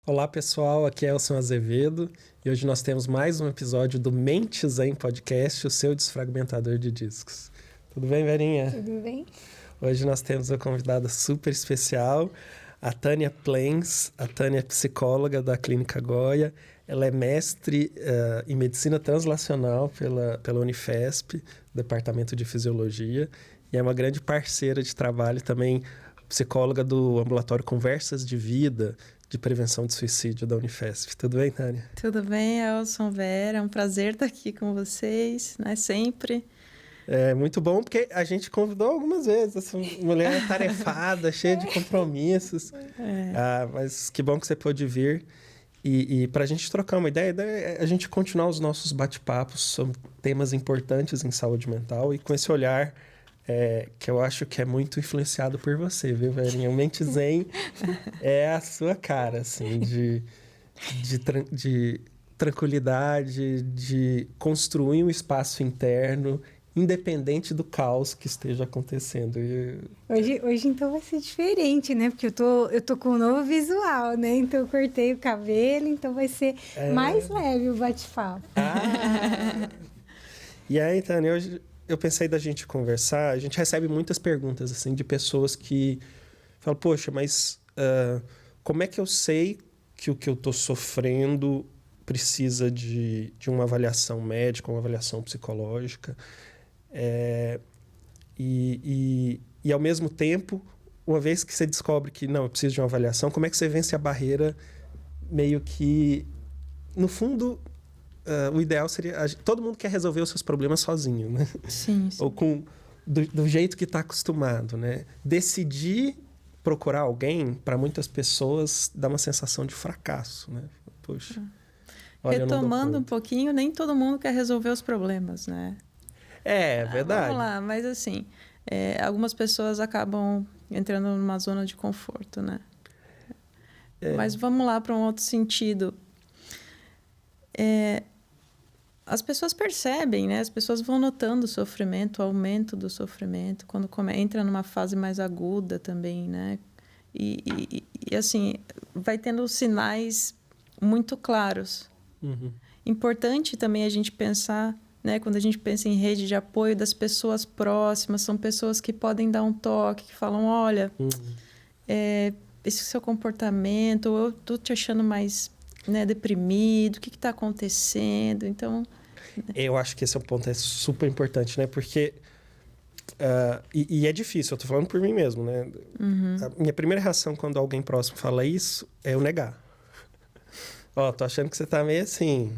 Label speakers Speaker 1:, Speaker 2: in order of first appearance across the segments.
Speaker 1: Olá pessoal, aqui é Elson Azevedo e hoje nós temos mais um episódio do Mente Zen Podcast, o seu desfragmentador de discos. Tudo bem, Verinha?
Speaker 2: Tudo bem?
Speaker 1: Hoje nós temos uma convidada super especial, a Tânia Plens. A Tânia é psicóloga da Clínica Goya, ela é mestre em Medicina Translacional pela Unifesp, Departamento de Fisiologia, e é uma grande parceira de trabalho também, psicóloga do ambulatório Conversas de Vida, de prevenção de suicídio da Unifesp. Tudo bem, Tânia?
Speaker 2: Tudo bem, Elson, Vera. É um prazer estar aqui com vocês, né? Sempre.
Speaker 1: É muito bom porque a gente convidou algumas vezes. Essa mulher tarefada, cheia de compromissos. Mas que bom que você pôde vir. E para a gente trocar uma ideia, a gente continuar os nossos bate-papos sobre temas importantes em saúde mental e com esse olhar que eu acho que é muito influenciado por você, viu, Verinha? O Mente Zen é a sua cara, assim, de tranquilidade, de construir um espaço interno independente do caos que esteja acontecendo.
Speaker 3: Hoje então vai ser diferente, né? Porque eu tô com um novo visual, né? Então eu cortei o cabelo, então vai ser mais leve o bate-papo.
Speaker 1: E aí, Tânia, hoje eu pensei da gente conversar. A gente recebe muitas perguntas assim de pessoas que falam, poxa, mas como é que eu sei que o que eu estou sofrendo precisa de uma avaliação médica, uma avaliação psicológica? E ao mesmo tempo, uma vez que você descobre que não, eu preciso de uma avaliação, como é que você vence a barreira meio que, no fundo, o ideal seria... todo mundo quer resolver os seus problemas sozinho, né?
Speaker 2: Sim.
Speaker 1: Ou do jeito que está acostumado, né? Decidir procurar alguém, para muitas pessoas, dá uma sensação de fracasso, né? Poxa...
Speaker 2: Retomando um pouquinho, nem todo mundo quer resolver os problemas, né?
Speaker 1: É verdade.
Speaker 2: Vamos lá, mas assim, algumas pessoas acabam entrando numa zona de conforto, né? Mas vamos lá para um outro sentido. As pessoas percebem, né? As pessoas vão notando o sofrimento, o aumento do sofrimento, quando entra numa fase mais aguda também, né? E assim, vai tendo sinais muito claros.
Speaker 1: Uhum.
Speaker 2: Importante também a gente pensar, né, quando a gente pensa em rede de apoio das pessoas próximas, são pessoas que podem dar um toque, que falam, olha, esse seu comportamento, eu tô te achando mais, né, deprimido, o que está acontecendo? Então...
Speaker 1: Eu acho que esse é um ponto super importante, né, porque... e é difícil, eu tô falando por mim mesmo, né?
Speaker 2: Uhum.
Speaker 1: A minha primeira reação quando alguém próximo fala isso é eu negar. Tô achando que você tá meio assim.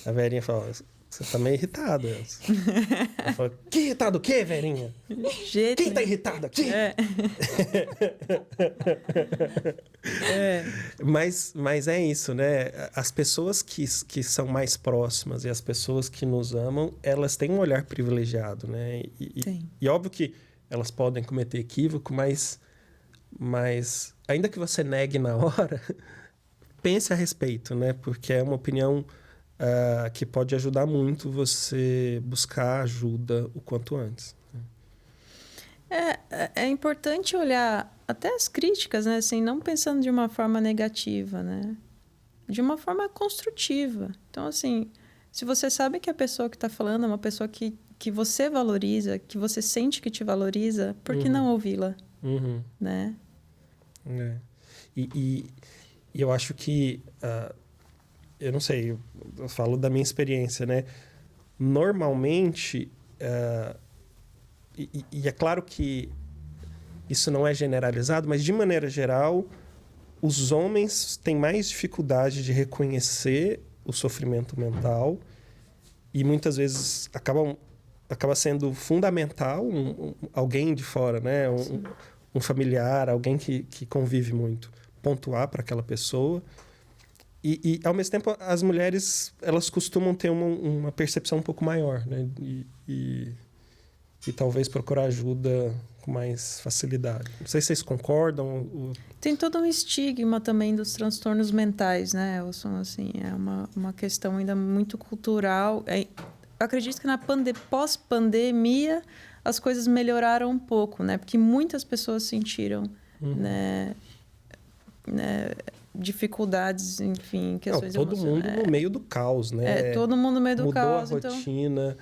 Speaker 1: A Verinha fala, você tá meio irritada. Eu falo, que irritado o quê, Verinha? Quem tá irritado aqui? Mas é isso, né? As pessoas que são mais próximas e as pessoas que nos amam, elas têm um olhar privilegiado, né? E óbvio que elas podem cometer equívoco, mas ainda que você negue na hora... pense a respeito, né? Porque é uma opinião que pode ajudar muito você buscar ajuda o quanto antes.
Speaker 2: É importante olhar até as críticas, né? Assim, não pensando de uma forma negativa, né? De uma forma construtiva. Então, assim, se você sabe que a pessoa que está falando é uma pessoa que você valoriza, que você sente que te valoriza, por que não ouvi-la?
Speaker 1: Uhum.
Speaker 2: Né?
Speaker 1: E eu acho que, eu não sei, eu falo da minha experiência, né? Normalmente, e é claro que isso não é generalizado, mas de maneira geral, os homens têm mais dificuldade de reconhecer o sofrimento mental e muitas vezes acaba sendo fundamental alguém de fora, né? Um familiar, alguém que convive muito, pontuar para aquela pessoa. E ao mesmo tempo, as mulheres, elas costumam ter uma percepção um pouco maior, né? E talvez procurar ajuda com mais facilidade. Não sei se vocês concordam.
Speaker 2: Tem todo um estigma também dos transtornos mentais, né, Elson? Assim, é uma questão ainda muito cultural. Acredito que na pós-pandemia as coisas melhoraram um pouco, né? Porque muitas pessoas sentiram, né, dificuldades, enfim, questões
Speaker 1: todo mundo no meio do caos, né?
Speaker 2: Todo mundo no meio do
Speaker 1: mudou
Speaker 2: caos.
Speaker 1: Mudou a rotina,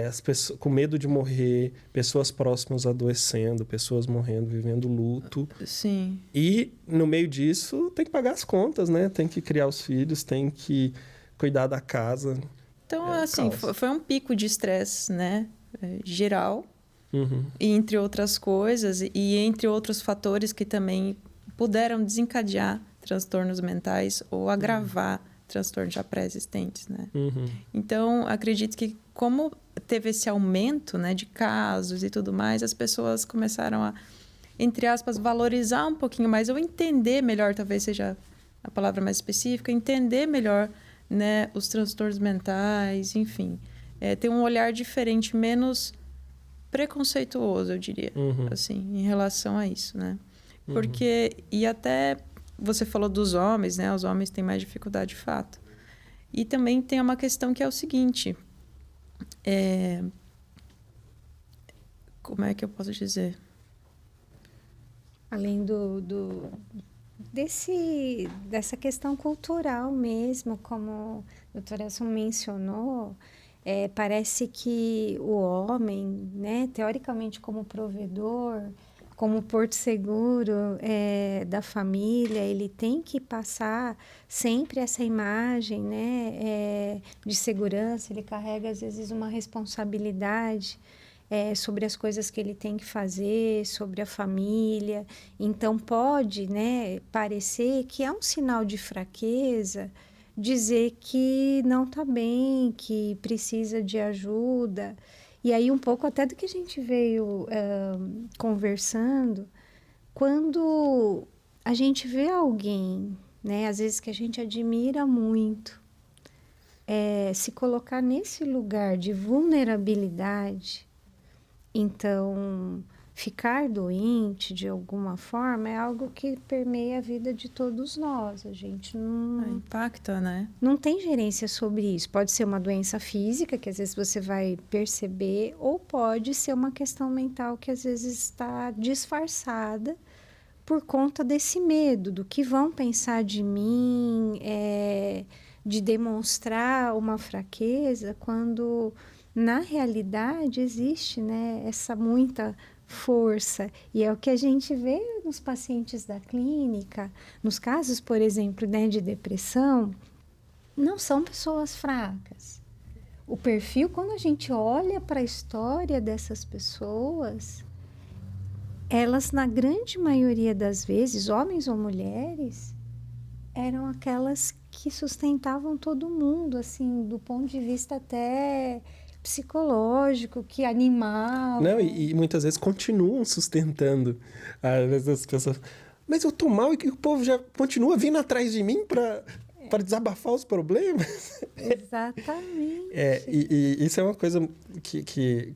Speaker 1: as pessoas com medo de morrer, pessoas próximas adoecendo, pessoas morrendo, vivendo luto.
Speaker 2: Sim.
Speaker 1: E no meio disso tem que pagar as contas, né? Tem que criar os filhos, tem que cuidar da casa.
Speaker 2: Então, assim, foi um pico de estresse, né? Geral. E entre outras coisas, e entre outros fatores que também puderam desencadear transtornos mentais ou agravar transtornos já pré-existentes, né? Então, acredito que como teve esse aumento, né, de casos e tudo mais, as pessoas começaram a, entre aspas, valorizar um pouquinho mais, ou entender melhor, talvez seja a palavra mais específica, entender melhor, né, os transtornos mentais, enfim. Ter um olhar diferente, menos preconceituoso, eu diria, assim, em relação a isso, né? Porque, e até você falou dos homens, né? Os homens têm mais dificuldade, de fato. E também tem uma questão que é o seguinte, como é que eu posso dizer?
Speaker 3: Além dessa questão cultural mesmo, como a doutora Elson mencionou, parece que o homem, né, teoricamente como provedor, como porto seguro da família, ele tem que passar sempre essa imagem, né, de segurança. Ele carrega, às vezes, uma responsabilidade sobre as coisas que ele tem que fazer, sobre a família. Então, pode, né, parecer que é um sinal de fraqueza dizer que não está bem, que precisa de ajuda. E aí, um pouco até do que a gente veio conversando, quando a gente vê alguém, né, às vezes que a gente admira muito, se colocar nesse lugar de vulnerabilidade, então ficar doente de alguma forma é algo que permeia a vida de todos nós. A gente não...
Speaker 2: impacta, né?
Speaker 3: Não tem gerência sobre isso. Pode ser uma doença física, que às vezes você vai perceber, ou pode ser uma questão mental que às vezes está disfarçada por conta desse medo, do que vão pensar de mim, de demonstrar uma fraqueza, quando na realidade existe, né, essa muita força. E é o que a gente vê nos pacientes da clínica, nos casos, por exemplo, né, de depressão, não são pessoas fracas. O perfil, quando a gente olha para a história dessas pessoas, elas, na grande maioria das vezes, homens ou mulheres, eram aquelas que sustentavam todo mundo, assim, do ponto de vista até psicológico, que animavam.
Speaker 1: Não, e muitas vezes continuam sustentando. Às vezes as pessoas... Mas eu tô mal e o povo já continua vindo atrás de mim para desabafar os problemas.
Speaker 3: Exatamente.
Speaker 1: E isso é uma coisa que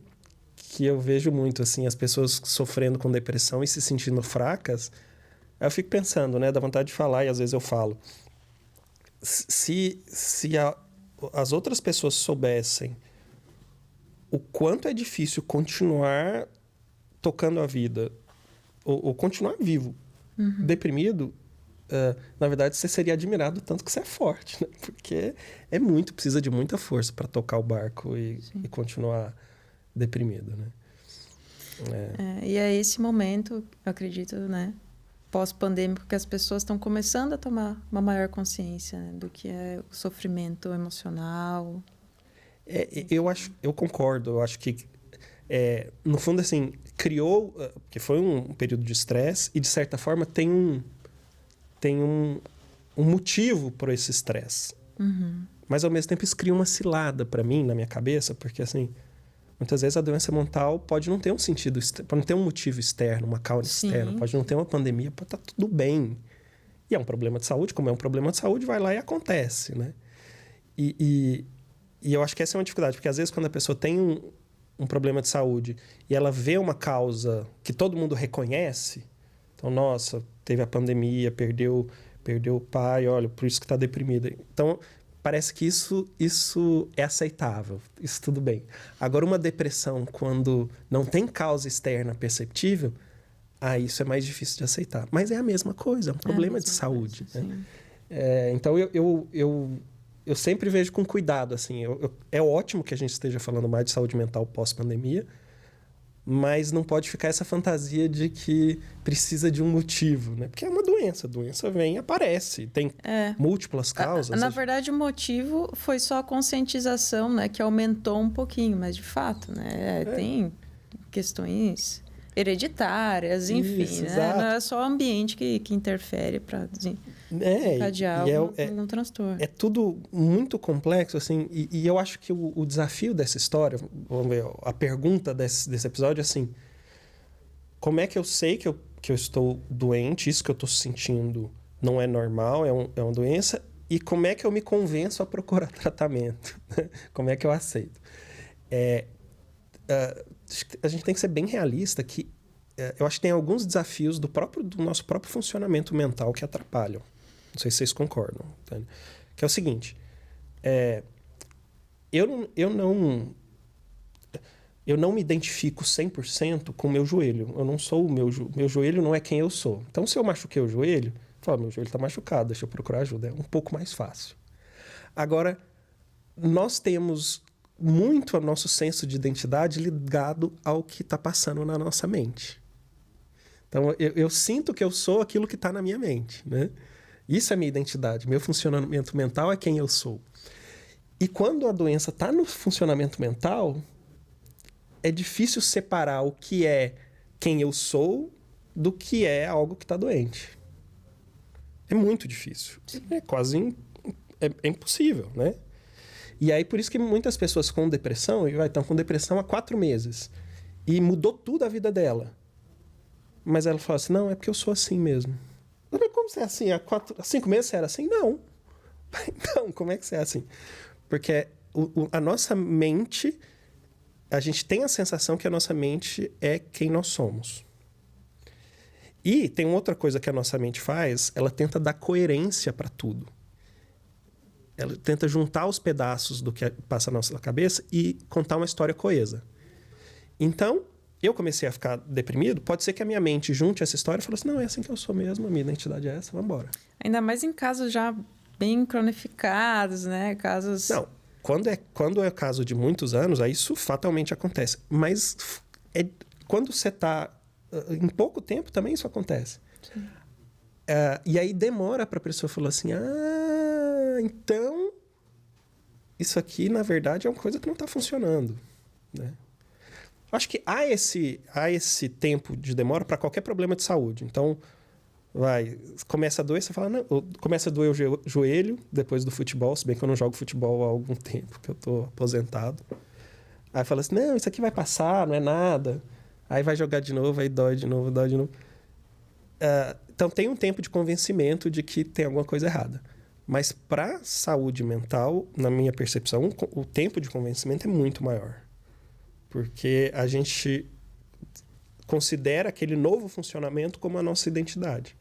Speaker 1: eu vejo muito, assim, as pessoas sofrendo com depressão e se sentindo fracas. Eu fico pensando, né? Dá vontade de falar e às vezes eu falo. Se as outras pessoas soubessem o quanto é difícil continuar tocando a vida ou continuar vivo, deprimido, na verdade você seria admirado tanto que você é forte, né? Porque precisa de muita força para tocar o barco e continuar deprimido, né?
Speaker 2: E é esse momento, eu acredito, né, pós-pandêmico, que as pessoas estão começando a tomar uma maior consciência, né, do que é o sofrimento emocional.
Speaker 1: Eu concordo. Eu acho que, no fundo, assim, criou... Porque foi um período de estresse e, de certa forma, tem um motivo para esse estresse. Mas, ao mesmo tempo, isso cria uma cilada para mim, na minha cabeça, porque, assim, muitas vezes a doença mental pode não ter um sentido... Pode não ter um motivo externo, uma causa externa. Pode não ter uma pandemia, pode estar tudo bem. E é um problema de saúde. Como é um problema de saúde, vai lá e acontece, né? E eu acho que essa é uma dificuldade, porque às vezes quando a pessoa tem um problema de saúde e ela vê uma causa que todo mundo reconhece, então, nossa, teve a pandemia, perdeu o pai, olha, por isso que está deprimida. Então, parece que isso é aceitável, isso tudo bem. Agora, uma depressão, quando não tem causa externa perceptível, isso é mais difícil de aceitar. Mas é a mesma coisa, é um problema de saúde.
Speaker 2: Coisa,
Speaker 1: né? Então, eu sempre vejo com cuidado. Assim, é ótimo que a gente esteja falando mais de saúde mental pós-pandemia, mas não pode ficar essa fantasia de que precisa de um motivo, né? Porque é uma doença. A doença vem e aparece. Tem múltiplas causas.
Speaker 2: Na verdade, o motivo foi só a conscientização, né? Que aumentou um pouquinho, mas de fato, né? Tem questões hereditárias, enfim,
Speaker 1: Isso,
Speaker 2: né? Não é só o ambiente que interfere para desencadear um transtorno.
Speaker 1: É tudo muito complexo, assim, e eu acho que o desafio dessa história, vamos ver, a pergunta desse episódio é assim: como é que eu sei que eu estou doente, isso que eu estou sentindo não é normal, é uma doença, e como é que eu me convenço a procurar tratamento? Como é que eu aceito? A gente tem que ser bem realista que eu acho que tem alguns desafios do nosso próprio funcionamento mental que atrapalham. Não sei se vocês concordam. Tá? Que é o seguinte. Eu não me identifico 100% com o meu joelho. Eu não sou meu joelho não é quem eu sou. Então, se eu machuquei o joelho, eu falo, meu joelho está machucado, deixa eu procurar ajuda. É um pouco mais fácil. Agora, nós temos muito o nosso senso de identidade ligado ao que está passando na nossa mente. Então, eu sinto que eu sou aquilo que está na minha mente, né? Isso é minha identidade. Meu funcionamento mental é quem eu sou. E quando a doença está no funcionamento mental, é difícil separar o que é quem eu sou do que é algo que está doente. É muito difícil. É quase impossível, né? E aí, por isso que muitas pessoas com depressão, estão com depressão há 4 meses. E mudou tudo a vida dela. Mas ela fala assim, não, é porque eu sou assim mesmo. Mas como você é assim? Há 5 meses você era assim? Não. Então, como é que você é assim? Porque a nossa mente, a gente tem a sensação que a nossa mente é quem nós somos. E tem outra coisa que a nossa mente faz, ela tenta dar coerência para tudo. Ela tenta juntar os pedaços do que passa na nossa cabeça e contar uma história coesa. Então, eu comecei a ficar deprimido, pode ser que a minha mente junte essa história e fale assim, não, é assim que eu sou mesmo, a minha identidade é essa, vamos embora.
Speaker 2: Ainda mais em casos já bem cronificados, né? Casos...
Speaker 1: Não, quando é caso de muitos anos, aí isso fatalmente acontece. Mas quando você está... Em pouco tempo também isso acontece. E aí demora para a pessoa falar assim, então, isso aqui, na verdade, é uma coisa que não está funcionando, né? Acho que há esse tempo de demora para qualquer problema de saúde. Então, começa a doer, você fala, não, começa a doer o joelho depois do futebol, se bem que eu não jogo futebol há algum tempo, que eu estou aposentado. Aí fala assim, não, isso aqui vai passar, não é nada. Aí vai jogar de novo, aí dói de novo, dói de novo. Então, tem um tempo de convencimento de que tem alguma coisa errada. Mas para saúde mental, na minha percepção, o tempo de convencimento é muito maior. Porque a gente considera aquele novo funcionamento como a nossa identidade.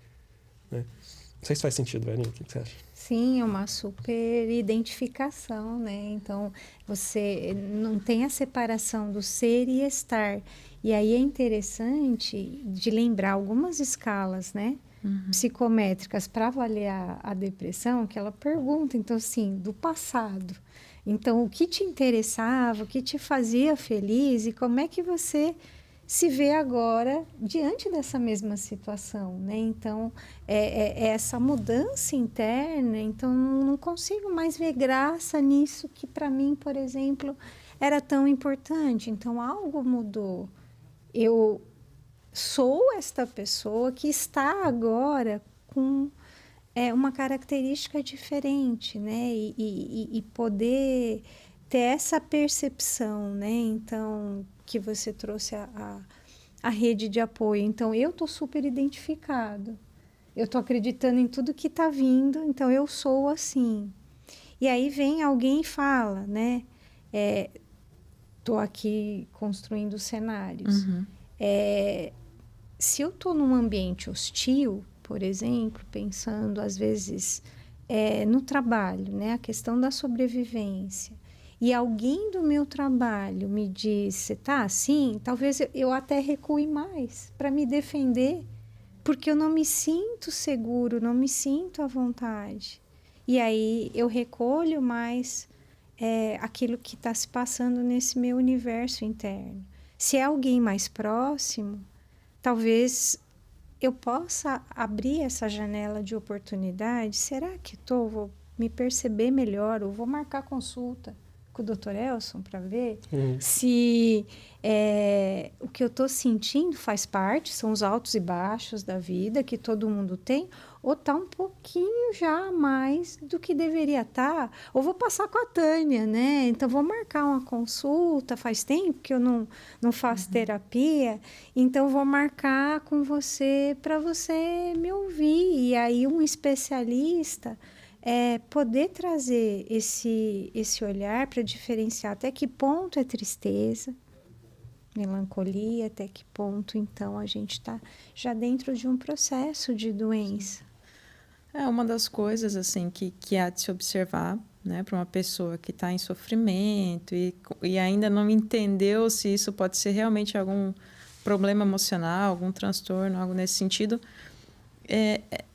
Speaker 1: Né? Não sei se faz sentido, Varinha, o que você acha?
Speaker 3: Sim, é uma super identificação, né? Então, você não tem a separação do ser e estar. E aí é interessante de lembrar algumas escalas, né? Psicométricas para avaliar a depressão, que ela pergunta, então, assim, do passado. Então, o que te interessava, o que te fazia feliz e como é que você se vê agora diante dessa mesma situação, né? Então, é essa mudança interna, então não consigo mais ver graça nisso que para mim, por exemplo, era tão importante. Então, algo mudou. Eu sou esta pessoa que está agora com uma característica diferente, né? E poder ter essa percepção, né? Então, que você trouxe a rede de apoio. Então, eu estou super identificado. Eu estou acreditando em tudo que está vindo, então eu sou assim. E aí vem alguém e fala, né? Estou aqui construindo cenários. Se eu estou num ambiente hostil, por exemplo, pensando às vezes no trabalho, né? A questão da sobrevivência. e alguém do meu trabalho me diz, você tá assim? Talvez eu até recue mais para me defender, porque eu não me sinto seguro, não me sinto à vontade. E aí eu recolho mais aquilo que está se passando nesse meu universo interno. Se é alguém mais próximo, talvez eu possa abrir essa janela de oportunidade. Será que vou me perceber melhor? Ou vou marcar consulta com o Dr. Elson para ver se o que eu estou sentindo faz parte, são os altos e baixos da vida que todo mundo tem, ou está um pouquinho já mais do que deveria estar. Ou vou passar com a Tânia, né? Então, vou marcar uma consulta, faz tempo que eu não faço terapia, então vou marcar com você para você me ouvir. E aí um especialista poder trazer esse olhar para diferenciar até que ponto é tristeza, melancolia, até que ponto, então, a gente está já dentro de um processo de doença.
Speaker 2: É uma das coisas, assim, que há de se observar, né, para uma pessoa que está em sofrimento e ainda não entendeu se isso pode ser realmente algum problema emocional, algum transtorno, algo nesse sentido.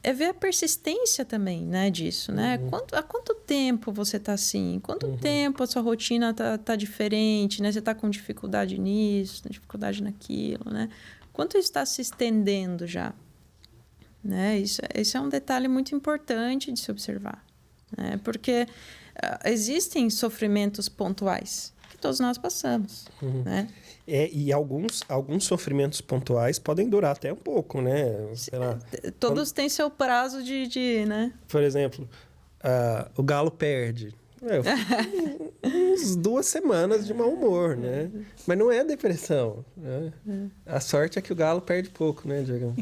Speaker 2: É ver a persistência também, né, disso, né? Há quanto tempo você está assim? Quanto tempo a sua rotina tá diferente, né? Você está com dificuldade nisso, dificuldade naquilo, né? Quanto isso está se estendendo já? Né? Isso é um detalhe muito importante de se observar, né? Porque existem sofrimentos pontuais que todos nós passamos, né?
Speaker 1: E alguns sofrimentos pontuais podem durar até um pouco, né? Sei lá,
Speaker 2: todos têm seu prazo de né?
Speaker 1: Por exemplo, o Galo perde. Eu fico uns 2 semanas de mau humor, né? Mas não é depressão, né? A sorte é que o Galo perde pouco, né, Diego?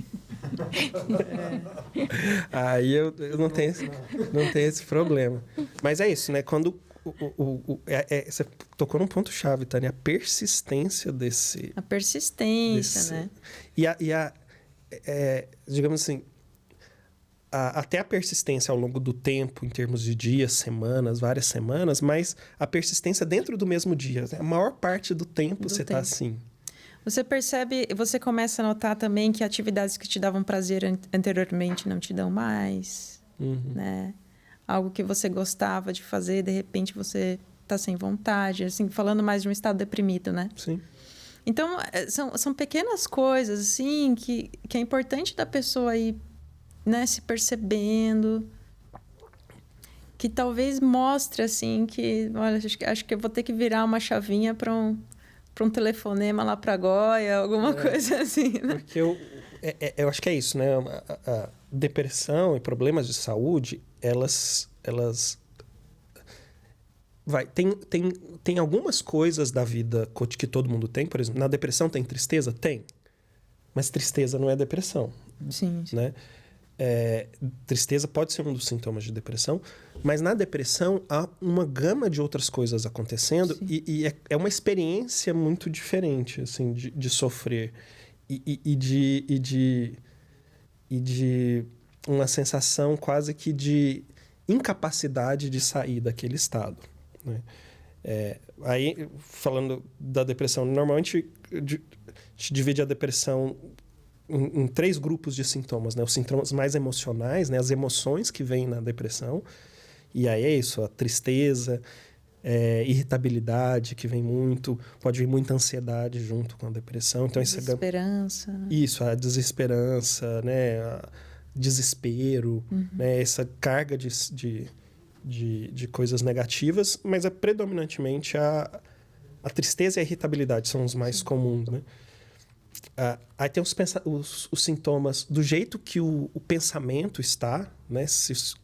Speaker 1: Aí eu não tenho esse problema. Mas é isso, né? Quando você tocou num ponto-chave, Tânia, a persistência desse...
Speaker 2: A persistência, né?
Speaker 1: Digamos assim, até a persistência ao longo do tempo, em termos de dias, semanas, várias semanas, mas a persistência dentro do mesmo dia. A maior parte do tempo você está assim.
Speaker 2: Você percebe, você começa a notar também que atividades que te davam prazer anteriormente não te dão mais, né? Algo que você gostava de fazer, de repente você está sem vontade, assim, falando mais de um estado deprimido, né?
Speaker 1: Sim.
Speaker 2: Então, são pequenas coisas, assim, que é importante da pessoa ir, né, se percebendo, que talvez mostre, assim, que, olha, acho que eu vou ter que virar uma chavinha para um telefonema lá para Goiás, alguma coisa assim, né? Porque
Speaker 1: eu acho que é isso, né? A depressão e problemas de saúde, elas tem algumas coisas da vida que todo mundo tem. Por exemplo, na depressão tem tristeza? Tem. Mas tristeza não é depressão.
Speaker 2: Sim.
Speaker 1: Né? Tristeza pode ser um dos sintomas de depressão, mas na depressão há uma gama de outras coisas acontecendo e é uma experiência muito diferente, assim, de sofrer e de uma sensação quase que de incapacidade de sair daquele estado, né? Aí, falando da depressão, normalmente a gente divide a depressão em 3 grupos de sintomas, né? Os sintomas mais emocionais, né? As emoções que vêm na depressão. E aí é isso, a tristeza, irritabilidade que vem muito, pode vir muita ansiedade junto com a depressão. Então,
Speaker 2: desesperança.
Speaker 1: Isso, a desesperança, né? Desespero, né? Essa carga de coisas negativas, mas predominantemente a tristeza e a irritabilidade são os mais comuns, né? Aí tem os sintomas do jeito que o pensamento está, né?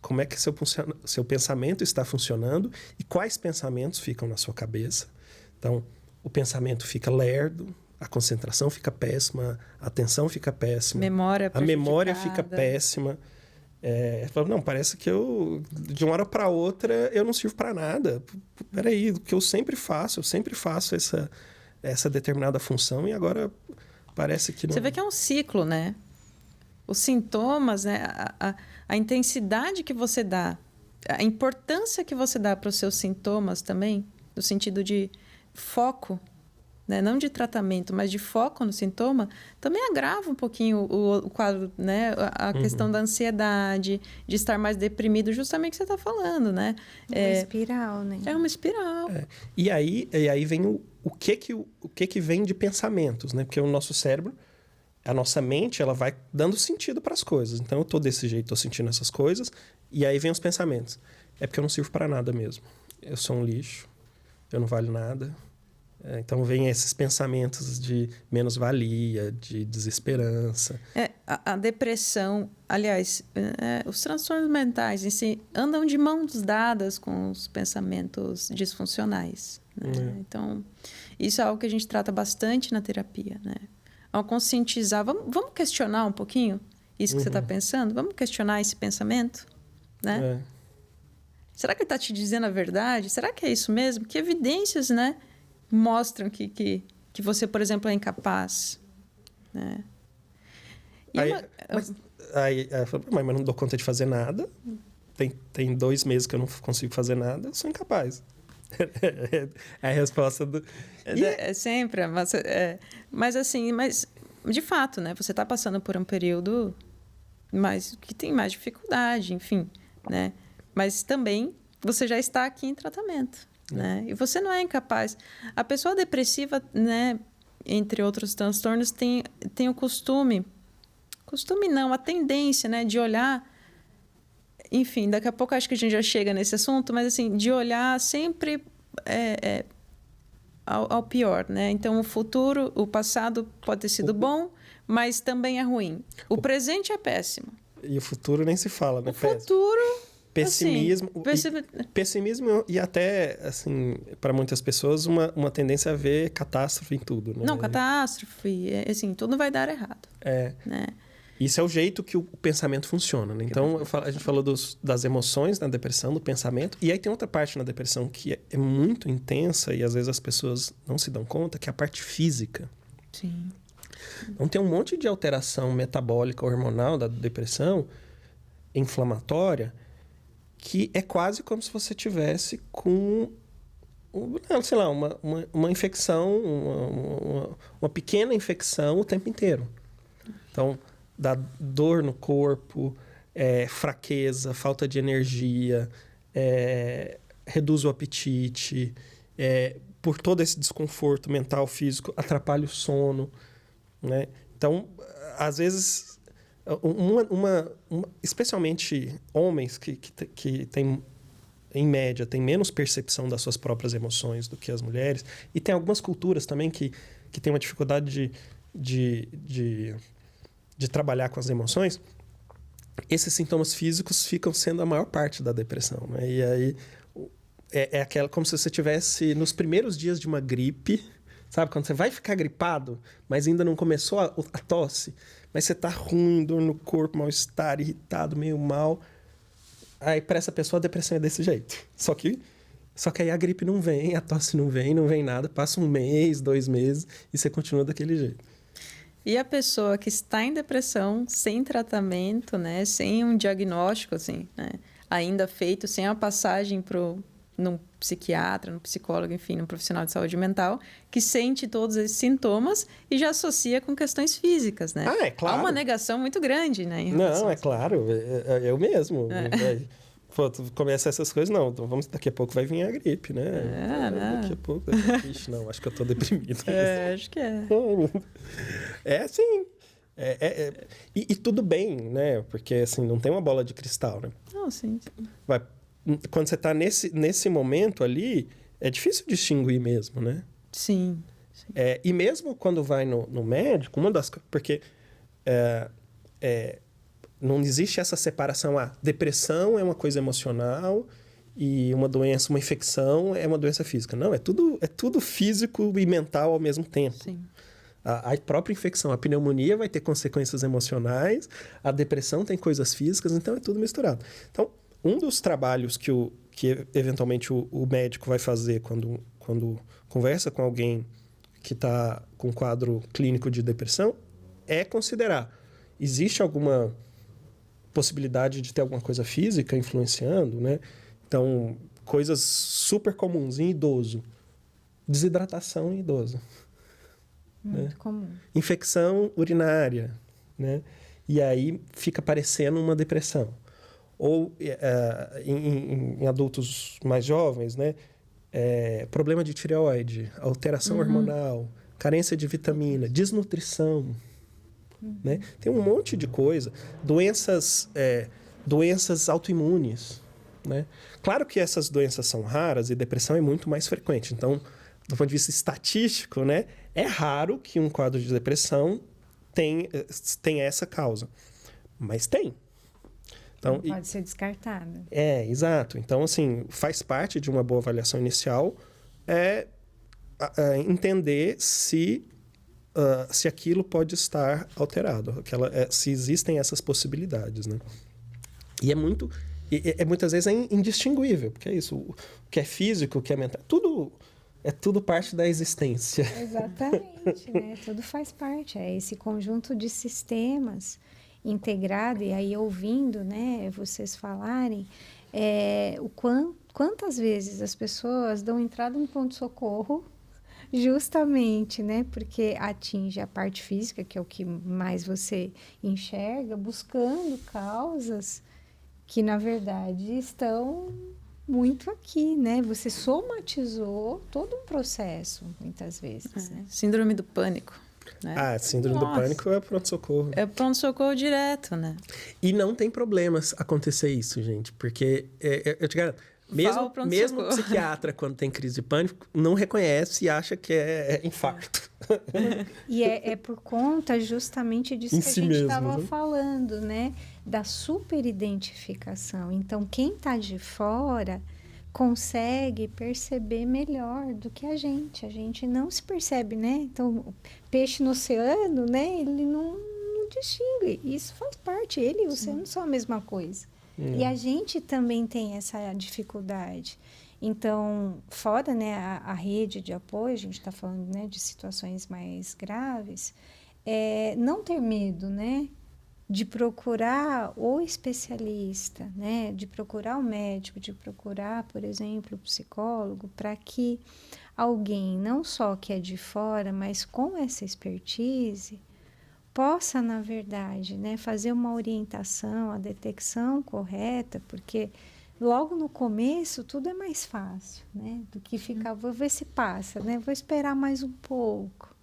Speaker 1: Como é que seu pensamento está funcionando e quais pensamentos ficam na sua cabeça. Então, o pensamento fica lerdo, a concentração fica péssima, a atenção fica péssima, a memória fica péssima. Não, parece que de uma hora para outra, eu não sirvo para nada. Peraí, o que eu sempre faço essa determinada função e agora parece que não...
Speaker 2: Você vê que é um ciclo, né? Os sintomas, né? A intensidade que você dá, a importância que você dá para os seus sintomas também no sentido de foco, né? Não de tratamento, mas de foco no sintoma, também agrava um pouquinho o quadro, né? A questão da ansiedade, de estar mais deprimido, justamente o que você está falando, né?
Speaker 3: Uma espiral, né?
Speaker 2: É uma espiral.
Speaker 1: E aí vem o que vem de pensamentos, né? Porque o nosso cérebro, a nossa mente, ela vai dando sentido para as coisas. Então, eu tô desse jeito, tô sentindo essas coisas, e aí vem os pensamentos. É porque eu não sirvo para nada mesmo. Eu sou um lixo, eu não valho nada. Então, vem esses pensamentos de menos-valia, de desesperança.
Speaker 2: A depressão, aliás, os transtornos mentais em si andam de mãos dadas com os pensamentos disfuncionais, né? Então, isso é algo que a gente trata bastante na terapia, né? Ao conscientizar, vamos questionar um pouquinho isso que você está pensando? Vamos questionar esse pensamento, né? Será que ele está te dizendo a verdade? Será que é isso mesmo? Que evidências, né, mostram que você, por exemplo, é incapaz, né? E
Speaker 1: aí eu falo, mas não dou conta de fazer nada. Tem 2 meses que eu não consigo fazer nada, eu sou incapaz. É a resposta do...
Speaker 2: É sempre, mas assim, de fato, né? Você está passando por um período que tem mais dificuldade, enfim, né? Mas também você já está aqui em tratamento, né? E você não é incapaz. A pessoa depressiva, né, entre outros transtornos, tem o costume não, a tendência, né, de olhar... Enfim, daqui a pouco acho que a gente já chega nesse assunto, mas assim, de olhar sempre ao pior, né? Então, o passado pode ter sido bom, mas também é ruim. O presente é péssimo.
Speaker 1: E o futuro nem se fala, né?
Speaker 2: O futuro...
Speaker 1: Pessimismo,
Speaker 2: assim,
Speaker 1: pessimismo e até, assim, para muitas pessoas, uma tendência a ver catástrofe em tudo, né?
Speaker 2: Não, catástrofe, assim, tudo vai dar errado. Né?
Speaker 1: Isso é o jeito que o pensamento funciona, né? Então, a gente falou das emoções na depressão, do pensamento, e aí tem outra parte na depressão que é muito intensa e às vezes as pessoas não se dão conta, que é a parte física.
Speaker 2: Sim.
Speaker 1: Então, tem um monte de alteração metabólica, hormonal da depressão, inflamatória, que é quase como se você tivesse com, sei lá, uma infecção, uma pequena infecção o tempo inteiro. Então, dá dor no corpo, fraqueza, falta de energia, reduz o apetite, por todo esse desconforto mental, físico, atrapalha o sono, né? Então, às vezes... especialmente homens que têm, em média, têm menos percepção das suas próprias emoções do que as mulheres. E tem algumas culturas também que têm uma dificuldade de trabalhar com as emoções. Esses sintomas físicos ficam sendo a maior parte da depressão, né? E aí é aquela como se você estivesse nos primeiros dias de uma gripe, sabe? Quando você vai ficar gripado, mas ainda não começou a tosse, mas você tá ruim, dor no corpo, mal-estar, irritado, meio mal. Aí, para essa pessoa, a depressão é desse jeito. Só que aí a gripe não vem, a tosse não vem nada. Passa 1 mês, 2 meses e você continua daquele jeito.
Speaker 2: E a pessoa que está em depressão, sem tratamento, né? Sem um diagnóstico, assim, né? Ainda feito, sem a passagem num psiquiatra, num psicólogo, enfim, num profissional de saúde mental, que sente todos esses sintomas e já associa com questões físicas, né?
Speaker 1: É claro.
Speaker 2: Há uma negação muito grande, né?
Speaker 1: Não, é claro. Eu mesmo. Pô, tu começa essas coisas, não. Então daqui a pouco vai vir a gripe, né? Daqui a pouco... Ixi, não, acho que eu tô deprimido.
Speaker 2: Acho que é.
Speaker 1: É assim. E tudo bem, né? Porque, assim, não tem uma bola de cristal, né?
Speaker 2: Não, sim.
Speaker 1: Quando você tá nesse momento ali, é difícil distinguir mesmo, né?
Speaker 2: Sim.
Speaker 1: E mesmo quando vai no médico, porque não existe essa separação. Depressão é uma coisa emocional e uma doença, uma infecção é uma doença física. Não, é tudo físico e mental ao mesmo tempo.
Speaker 2: Sim.
Speaker 1: A própria infecção, a pneumonia vai ter consequências emocionais, a depressão tem coisas físicas, então é tudo misturado. Então, um dos trabalhos que eventualmente o médico vai fazer quando conversa com alguém que está com quadro clínico de depressão é considerar: existe alguma possibilidade de ter alguma coisa física influenciando, né? Então, coisas super comuns em idoso. Desidratação em idoso.
Speaker 3: Muito comum.
Speaker 1: Infecção urinária, né? E aí fica parecendo uma depressão. Ou em adultos mais jovens, né? Problema de tireoide, alteração hormonal, carência de vitamina, desnutrição, né? Tem um monte de coisa. Doenças autoimunes, né? Claro que essas doenças são raras e depressão é muito mais frequente. Então, do ponto de vista estatístico, né? É raro que um quadro de depressão tenha essa causa. Mas tem. Então,
Speaker 3: Não pode ser descartada.
Speaker 1: Exato. Então, assim, faz parte de uma boa avaliação inicial entender se aquilo pode estar alterado, se existem essas possibilidades, né? E muitas vezes é indistinguível, porque é isso. O que é físico, o que é mental, tudo parte da existência.
Speaker 3: Exatamente, né? Tudo faz parte. É esse conjunto de sistemas integrado, e aí ouvindo, né, vocês falarem, quantas vezes as pessoas dão entrada no pronto-socorro justamente, né, porque atinge a parte física, que é o que mais você enxerga, buscando causas que, na verdade, estão muito aqui, né? Você somatizou todo um processo, muitas vezes, né?
Speaker 2: Síndrome do pânico. Né?
Speaker 1: Síndrome do pânico é pronto-socorro.
Speaker 2: É pronto-socorro direto, né?
Speaker 1: E não tem problemas acontecer isso, gente. Porque, eu te garanto, mesmo o psiquiatra, quando tem crise de pânico, não reconhece e acha que é infarto.
Speaker 3: E é por conta justamente disso que a gente estava falando, né? Da superidentificação. Então, quem está de fora consegue perceber melhor do que a gente. A gente não se percebe, né? Então, peixe no oceano, né? Ele não distingue. Isso faz parte. Ele e o oceano são a mesma coisa. E a gente também tem essa dificuldade. Então, fora, né, a rede de apoio, a gente está falando, né, de situações mais graves, não ter medo, né? De procurar o especialista, né? De procurar o médico, de procurar, por exemplo, o psicólogo, para que alguém, não só que é de fora, mas com essa expertise, possa, na verdade, né, fazer uma orientação, a detecção correta, porque logo no começo tudo é mais fácil, né? Do que ficar, vou ver se passa, né? Vou esperar mais um pouco.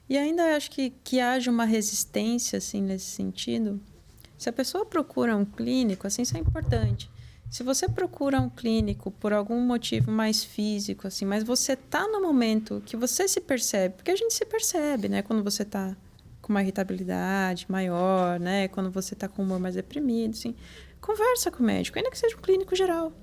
Speaker 2: E ainda acho que haja uma resistência, assim, nesse sentido. Se a pessoa procura um clínico, assim, isso é importante. Se você procura um clínico por algum motivo mais físico, assim, mas você está no momento que você se percebe, porque a gente se percebe, né? Quando você está com uma irritabilidade maior, né? Quando você está com o humor mais deprimido, assim. Conversa com o médico, ainda que seja um clínico geral,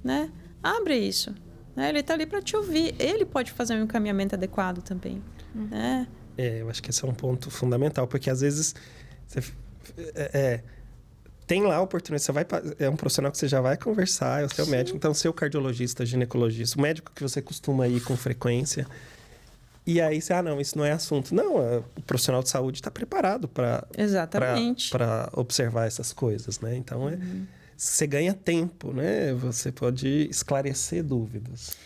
Speaker 2: né? Abre isso. Né? Ele está ali para te ouvir. Ele pode fazer um encaminhamento adequado também. Né?
Speaker 1: Eu acho que esse é um ponto fundamental, porque às vezes tem lá a oportunidade, é um profissional que você já vai conversar, é o seu médico, então seu cardiologista, ginecologista, o médico que você costuma ir com frequência, e aí você, não, isso não é assunto. Não, o profissional de saúde está preparado para observar essas coisas, né? Então, você ganha tempo, né? Você pode esclarecer dúvidas.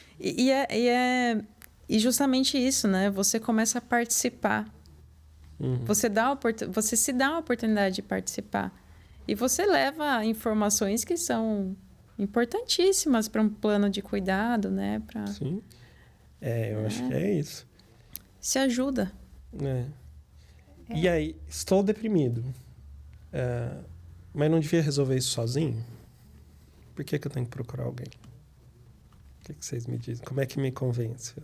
Speaker 2: E justamente isso, né? Você começa a participar. Você se dá a oportunidade de participar. E você leva informações que são importantíssimas para um plano de cuidado, né?
Speaker 1: Sim. Eu acho que é isso.
Speaker 2: Se ajuda.
Speaker 1: E aí, estou deprimido. Mas não devia resolver isso sozinho? Por que eu tenho que procurar alguém? O que vocês me dizem? Como é que me convence?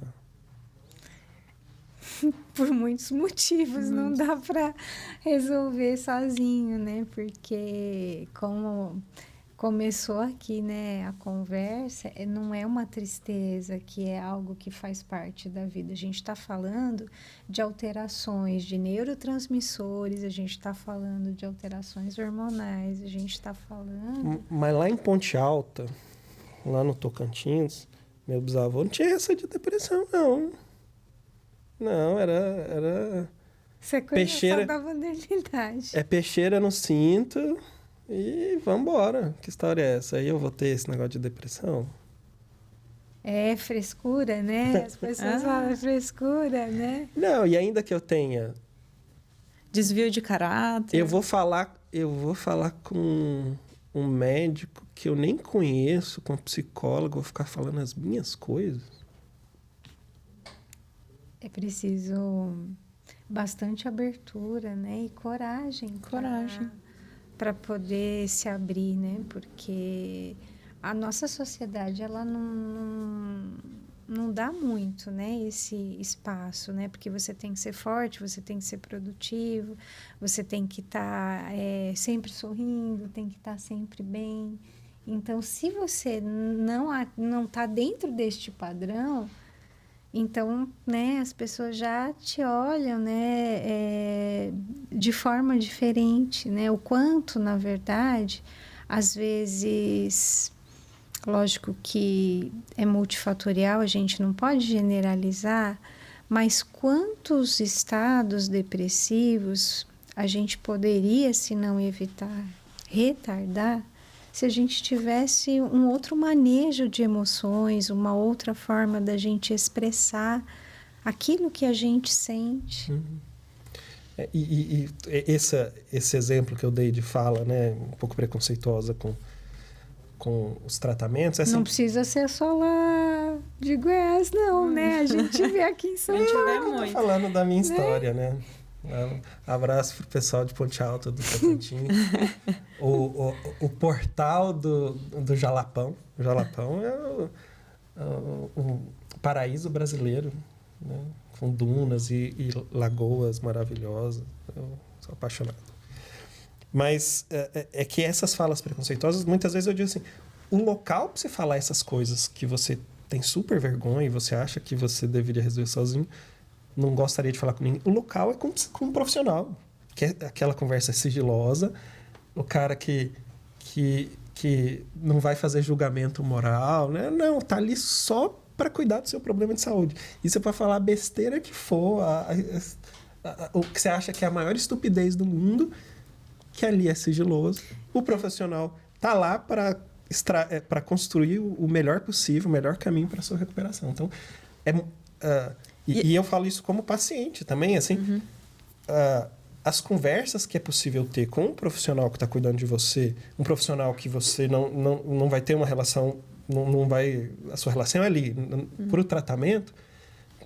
Speaker 3: Por muitos motivos, não dá para resolver sozinho, né? Porque como começou aqui, né, a conversa, não é uma tristeza, que é algo que faz parte da vida. A gente está falando de alterações de neurotransmissores, a gente está falando de alterações hormonais, a gente está falando...
Speaker 1: Mas lá em Ponte Alta, lá no Tocantins, meu bisavô não tinha essa de depressão, não. Não, era
Speaker 3: Você conhece da modernidade.
Speaker 1: Peixeira no cinto e vambora. Que história é essa? Aí eu vou ter esse negócio de depressão?
Speaker 3: É frescura, né? As pessoas falam frescura, né?
Speaker 1: Não, e ainda que eu tenha...
Speaker 2: Desvio de caráter.
Speaker 1: Eu vou falar com um médico que eu nem conheço, com um psicólogo, vou ficar falando as minhas coisas.
Speaker 3: É preciso bastante abertura, né? E coragem.
Speaker 2: Coragem.
Speaker 3: Para poder se abrir, né? Porque a nossa sociedade, ela não dá muito, né? Esse espaço, né? Porque você tem que ser forte, você tem que ser produtivo, você tem que estar sempre sorrindo, tem que estar sempre bem. Então, se você não está dentro deste padrão, então, né, as pessoas já te olham, né, de forma diferente, né? O quanto, na verdade, às vezes, lógico que é multifatorial, a gente não pode generalizar, mas quantos estados depressivos a gente poderia, se não evitar, retardar, se a gente tivesse um outro manejo de emoções, uma outra forma da gente expressar aquilo que a gente sente.
Speaker 1: Esse exemplo que eu dei de fala, né, um pouco preconceituosa com os tratamentos... Assim,
Speaker 3: não precisa ser só lá de Goiás, não, né? A gente vê aqui em São Paulo.
Speaker 1: Eu tô falando da minha história, né? Abraço pro pessoal de Ponte Alta, do Tocantins. o portal do Jalapão. O Jalapão é o paraíso brasileiro, né? Com dunas e lagoas maravilhosas. Eu sou apaixonado. Mas é que essas falas preconceituosas, muitas vezes eu digo assim, o local para você falar essas coisas que você tem super vergonha e você acha que você deveria resolver sozinho, não gostaria de falar com ninguém. O local é com um profissional, que é aquela conversa sigilosa, o cara que não vai fazer julgamento moral, né? Não, tá ali só para cuidar do seu problema de saúde. E você pode falar a besteira que for, o que você acha que é a maior estupidez do mundo, que ali é sigiloso. O profissional tá lá para construir o melhor possível, o melhor caminho para a sua recuperação. Então, e eu falo isso como paciente também, assim, as conversas que é possível ter com um profissional que está cuidando de você, um profissional que você não vai ter uma relação, a sua relação é ali, para o tratamento,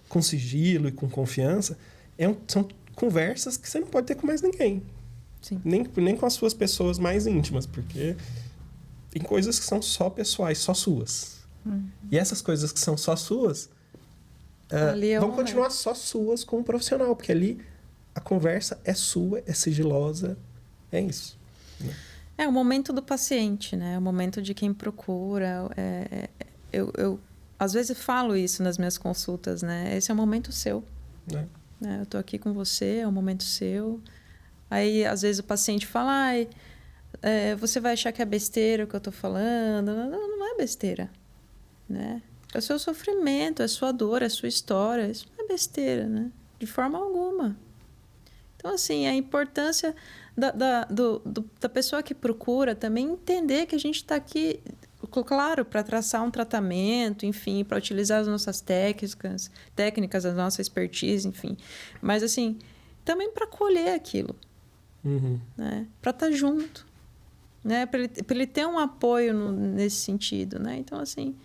Speaker 1: com sigilo e com confiança, são conversas que você não pode ter com mais ninguém.
Speaker 2: Sim.
Speaker 1: Nem com as suas pessoas mais íntimas, porque tem coisas que são só pessoais, só suas. E essas coisas que são só suas vão continuar só suas com o profissional, porque ali a conversa é sua, é sigilosa, é isso. Né?
Speaker 2: É o momento do paciente, né? É o momento de quem procura. Eu às vezes falo isso nas minhas consultas, né? Esse é o momento seu. Né? Eu estou aqui com você, é o momento seu. Aí, às vezes, o paciente fala, você vai achar que é besteira o que eu estou falando. Não é besteira, né? É o seu sofrimento, é a sua dor, é a sua história. Isso não é besteira, né? De forma alguma. Então, assim, a importância da pessoa que procura também entender que a gente está aqui, claro, para traçar um tratamento, enfim, para utilizar as nossas técnicas, a nossa expertise, enfim. Mas, assim, também para acolher aquilo. Né? Para estar junto. Né? Para ele ter um apoio nesse sentido. Né? Então, assim...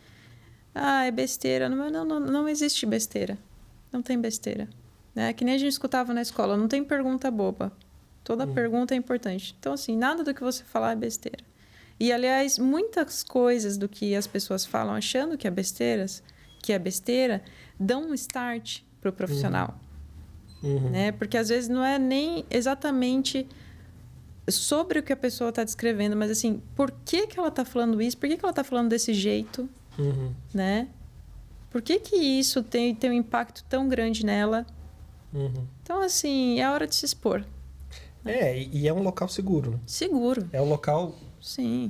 Speaker 2: é besteira. Não existe besteira. Não tem besteira. Né? Que nem a gente escutava na escola. Não tem pergunta boba. Toda pergunta é importante. Então, assim, nada do que você falar é besteira. E, aliás, muitas coisas do que as pessoas falam achando que é besteira, dão um start para o profissional. Né? Porque, às vezes, não é nem exatamente sobre o que a pessoa está descrevendo, mas, assim, por que ela está falando isso? Por que ela está falando desse jeito? Né? Por que isso tem um impacto tão grande nela? Então, assim, é hora de se expor.
Speaker 1: E é um local seguro. Né?
Speaker 2: Seguro.
Speaker 1: É um local...
Speaker 2: Sim.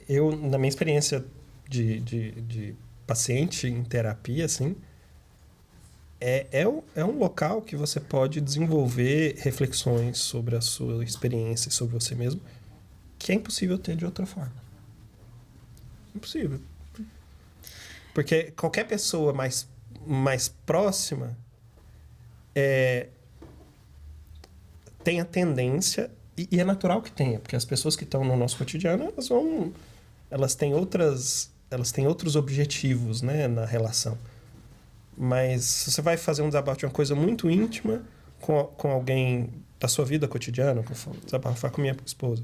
Speaker 1: Eu, na minha experiência de paciente em terapia, assim, é um local que você pode desenvolver reflexões sobre a sua experiência, sobre você mesmo, que é impossível ter de outra forma. Impossível. Porque qualquer pessoa mais próxima tem a tendência, e é natural que tenha, porque as pessoas que estão no nosso cotidiano, elas têm outros objetivos, né, na relação. Mas se você vai fazer um desabafo de uma coisa muito íntima com alguém da sua vida cotidiana, desabafar com minha esposa,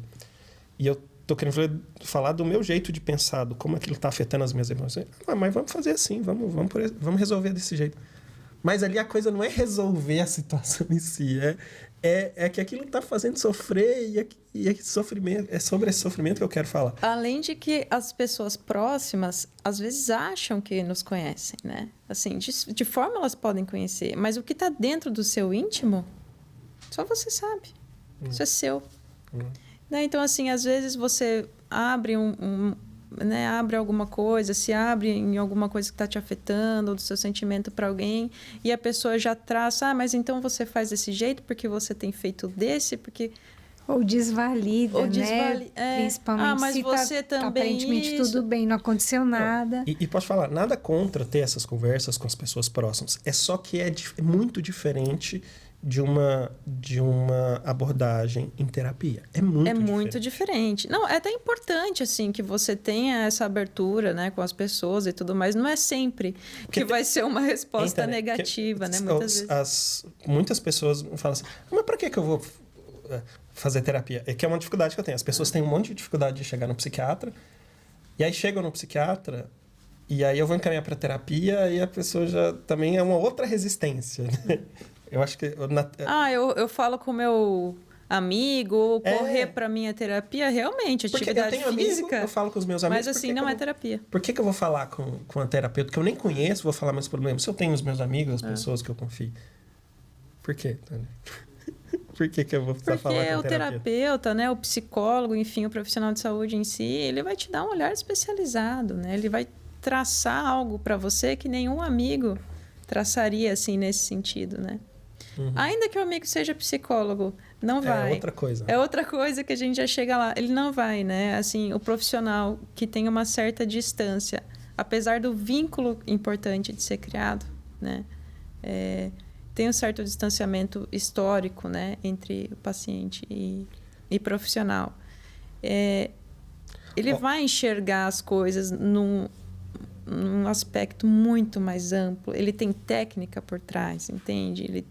Speaker 1: e eu tô querendo falar do meu jeito de pensar, do como aquilo está afetando as minhas emoções. Mas vamos fazer assim, vamos resolver desse jeito. Mas ali a coisa não é resolver a situação em si, é que aquilo está fazendo sofrer e é sobre esse sofrimento que eu quero falar.
Speaker 2: Além de que as pessoas próximas, às vezes, acham que nos conhecem, né? Assim, de forma elas podem conhecer, mas o que está dentro do seu íntimo, só você sabe. Isso é seu. Né? Então, assim, às vezes você abre né, abre alguma coisa, se abre em alguma coisa que está te afetando, ou do seu sentimento para alguém, e a pessoa já traça, mas então você faz desse jeito porque você tem feito desse, porque...
Speaker 3: Ou desvalida, né? Principalmente
Speaker 2: mas
Speaker 3: se
Speaker 2: você também
Speaker 3: aparentemente
Speaker 2: isso.
Speaker 3: Tudo bem, não aconteceu nada.
Speaker 1: E posso falar, nada contra ter essas conversas com as pessoas próximas. É só que é muito diferente de uma abordagem em terapia. É muito
Speaker 2: diferente. Não, é até importante, assim, que você tenha essa abertura, né, com as pessoas e tudo mais. Não é sempre que vai ser uma resposta negativa, né? Muitas vezes.
Speaker 1: Muitas pessoas falam assim, mas para que eu vou fazer terapia? É que é uma dificuldade que eu tenho. As pessoas têm um monte de dificuldade de chegar no psiquiatra, e aí chegam no psiquiatra, e aí eu vou encaminhar para terapia, e a pessoa já também é uma outra resistência, né? Eu acho que...
Speaker 2: eu falo com o meu amigo, correr para minha terapia, realmente, atividade física.
Speaker 1: Amigo, eu falo com os meus amigos.
Speaker 2: Mas assim, não é terapia.
Speaker 1: Por que eu vou falar com a terapeuta que eu nem conheço, vou falar meus problemas? Se eu tenho os meus amigos, as pessoas que eu confio. Por quê, Tânia? Por que eu vou precisar falar com
Speaker 2: o terapeuta, né, o psicólogo, enfim, o profissional de saúde em si, ele vai te dar um olhar especializado, né? Ele vai traçar algo para você que nenhum amigo traçaria, assim, nesse sentido, né? Ainda que o amigo seja psicólogo, não vai.
Speaker 1: É outra coisa.
Speaker 2: É outra coisa que a gente já chega lá. Ele não vai, né? Assim, o profissional que tem uma certa distância, apesar do vínculo importante de ser criado, né? Tem um certo distanciamento histórico, né? Entre o paciente e profissional. Ele vai enxergar as coisas num aspecto muito mais amplo. Ele tem técnica por trás, entende?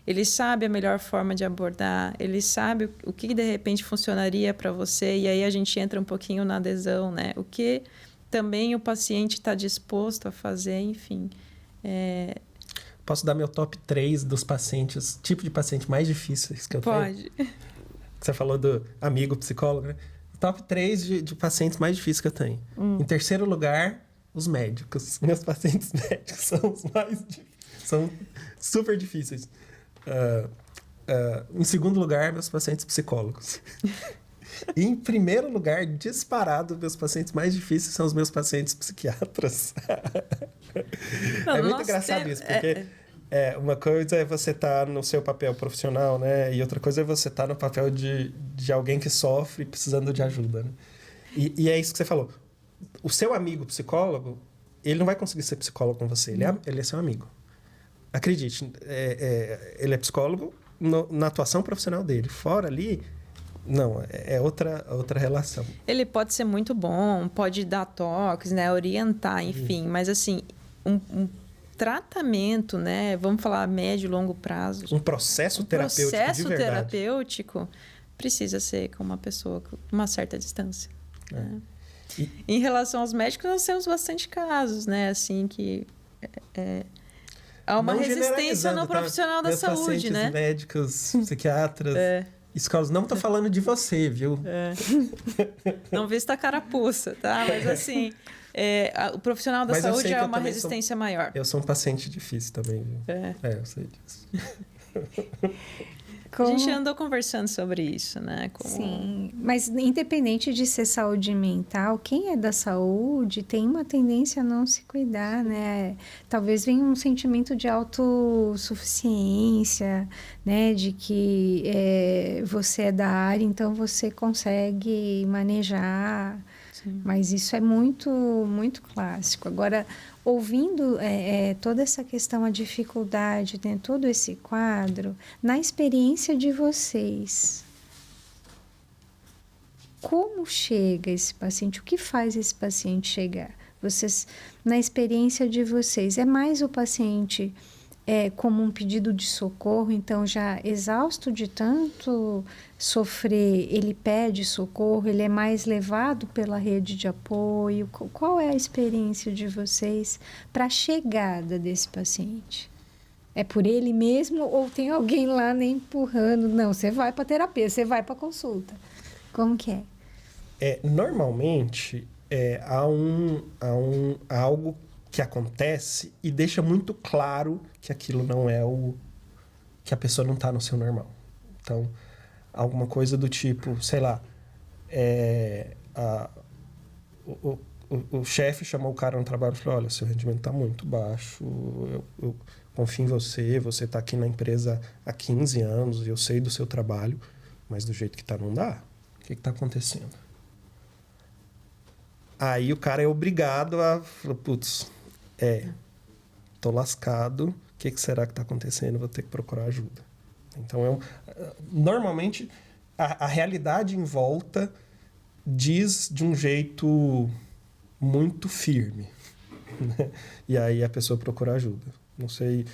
Speaker 2: Ele sabe a melhor forma de abordar, ele sabe o que de repente funcionaria para você, e aí a gente entra um pouquinho na adesão, né? O que também o paciente está disposto a fazer, enfim.
Speaker 1: Posso dar meu top 3 dos pacientes, tipo de paciente mais difíceis que eu tenho?
Speaker 2: Pode.
Speaker 1: Você falou do amigo psicólogo, né? Top 3 de pacientes mais difíceis que eu tenho. Em terceiro lugar, os médicos. Meus pacientes médicos são os mais difíceis. São super difíceis. Em segundo lugar, meus pacientes psicólogos. E em primeiro lugar, disparado, meus pacientes mais difíceis são os meus pacientes psiquiatras. É muito engraçado isso, porque uma coisa é você estar no seu papel profissional, né? E outra coisa é você estar no papel de alguém que sofre precisando de ajuda, né? E é isso que você falou. O seu amigo psicólogo, ele não vai conseguir ser psicólogo com você. Ele é seu amigo. Acredite, ele é psicólogo na atuação profissional dele. Fora ali, não, é outra relação.
Speaker 2: Ele pode ser muito bom, pode dar toques, né, orientar, enfim. Mas, assim, um tratamento, né, vamos falar a médio e longo prazo.
Speaker 1: Um processo terapêutico de verdade.
Speaker 2: Terapêutico precisa ser com uma pessoa com uma certa distância. Né? Em relação aos médicos, nós temos bastante casos, né, assim, que... há uma resistência no profissional da saúde, né?
Speaker 1: Médicos, psiquiatras, escolas. Não tô falando de você, viu?
Speaker 2: Não vista a carapuça, tá? Mas assim, o profissional da saúde é uma resistência maior.
Speaker 1: Eu sou um paciente difícil também, viu? Eu sei disso.
Speaker 2: A gente andou conversando sobre isso, né?
Speaker 3: Sim, mas independente de ser saúde mental, quem é da saúde tem uma tendência a não se cuidar, né? Talvez venha um sentimento de autossuficiência, né? De que você é da área, então você consegue manejar Mas isso é muito, muito clássico. Agora, ouvindo toda essa questão, a dificuldade, né, todo esse quadro, na experiência de vocês, como chega esse paciente? O que faz esse paciente chegar? Vocês, na experiência de vocês, é mais o paciente como um pedido de socorro, então já exausto de tanto sofrer, ele pede socorro, ele é mais levado pela rede de apoio? Qual é a experiência de vocês para a chegada desse paciente? É por ele mesmo ou tem alguém lá nem empurrando? Não, você vai para terapia, você vai para consulta. Como que é?
Speaker 1: Normalmente, há algo que acontece e deixa muito claro que aquilo não é que a pessoa não está no seu normal. Então, alguma coisa do tipo, sei lá, o chefe chamou o cara no trabalho e falou: olha, seu rendimento está muito baixo, eu confio em você, você está aqui na empresa há 15 anos e eu sei do seu trabalho, mas do jeito que está não dá. O que está acontecendo? Aí o cara é obrigado a falar: putz, tô lascado, o que será que está acontecendo? Vou ter que procurar ajuda. Então, normalmente, a realidade em volta diz de um jeito muito firme, né? E aí a pessoa procura ajuda. Não sei...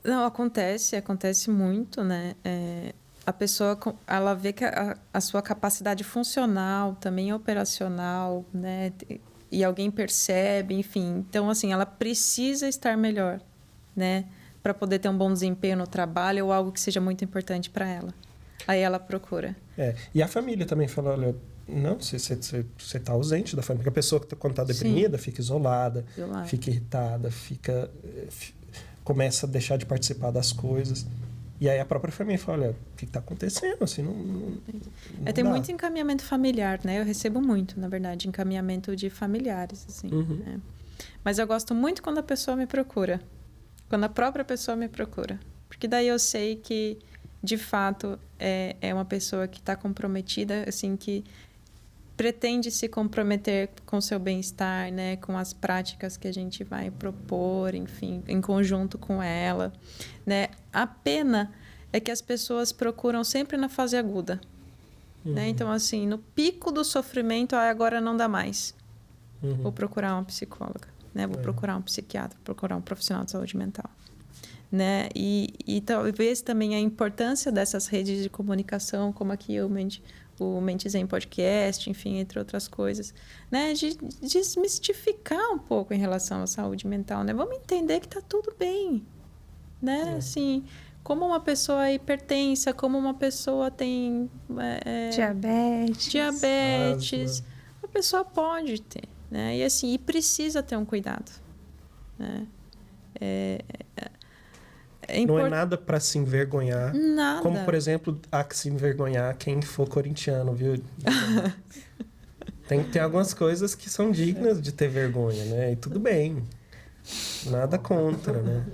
Speaker 2: Não, acontece muito, né? A pessoa, ela vê que a sua capacidade funcional, também operacional, né? E alguém percebe, enfim. Então, assim, ela precisa estar melhor, né? Para poder ter um bom desempenho no trabalho ou algo que seja muito importante para ela. Aí ela procura.
Speaker 1: E a família também fala: olha, não, você está ausente da família. Porque a pessoa, quando está deprimida, fica isolada, fica irritada, começa a deixar de participar das coisas. E aí a própria família fala: olha, o que está acontecendo? Assim, não
Speaker 2: tem
Speaker 1: dá.
Speaker 2: muito encaminhamento familiar, né? Eu recebo muito, na verdade, encaminhamento de familiares, assim. Né? Mas eu gosto muito quando a pessoa me procura. Quando a própria pessoa me procura. Porque daí eu sei que, de fato, é uma pessoa que está comprometida, assim, que pretende se comprometer com o seu bem-estar, né? Com as práticas que a gente vai propor, enfim, em conjunto com ela, né? A pena é que as pessoas procuram sempre na fase aguda, né? Então, assim, no pico do sofrimento, agora não dá mais. Vou procurar uma psicóloga, né? Vou procurar um psiquiatra, procurar um profissional de saúde mental, né? E talvez também a importância dessas redes de comunicação, como aqui o Mentes em Podcast, enfim, entre outras coisas, né? De desmistificar um pouco em relação à saúde mental, né? Vamos entender que está tudo bem, né? Assim, como uma pessoa hipertensa, como uma pessoa tem diabetes, a pessoa pode ter, né? E assim, precisa ter um cuidado, né?
Speaker 1: Não é nada para se envergonhar.
Speaker 2: Nada.
Speaker 1: Como, por exemplo, há que se envergonhar quem for corintiano, viu? Tem algumas coisas que são dignas de ter vergonha, né? E tudo bem. Nada contra, né?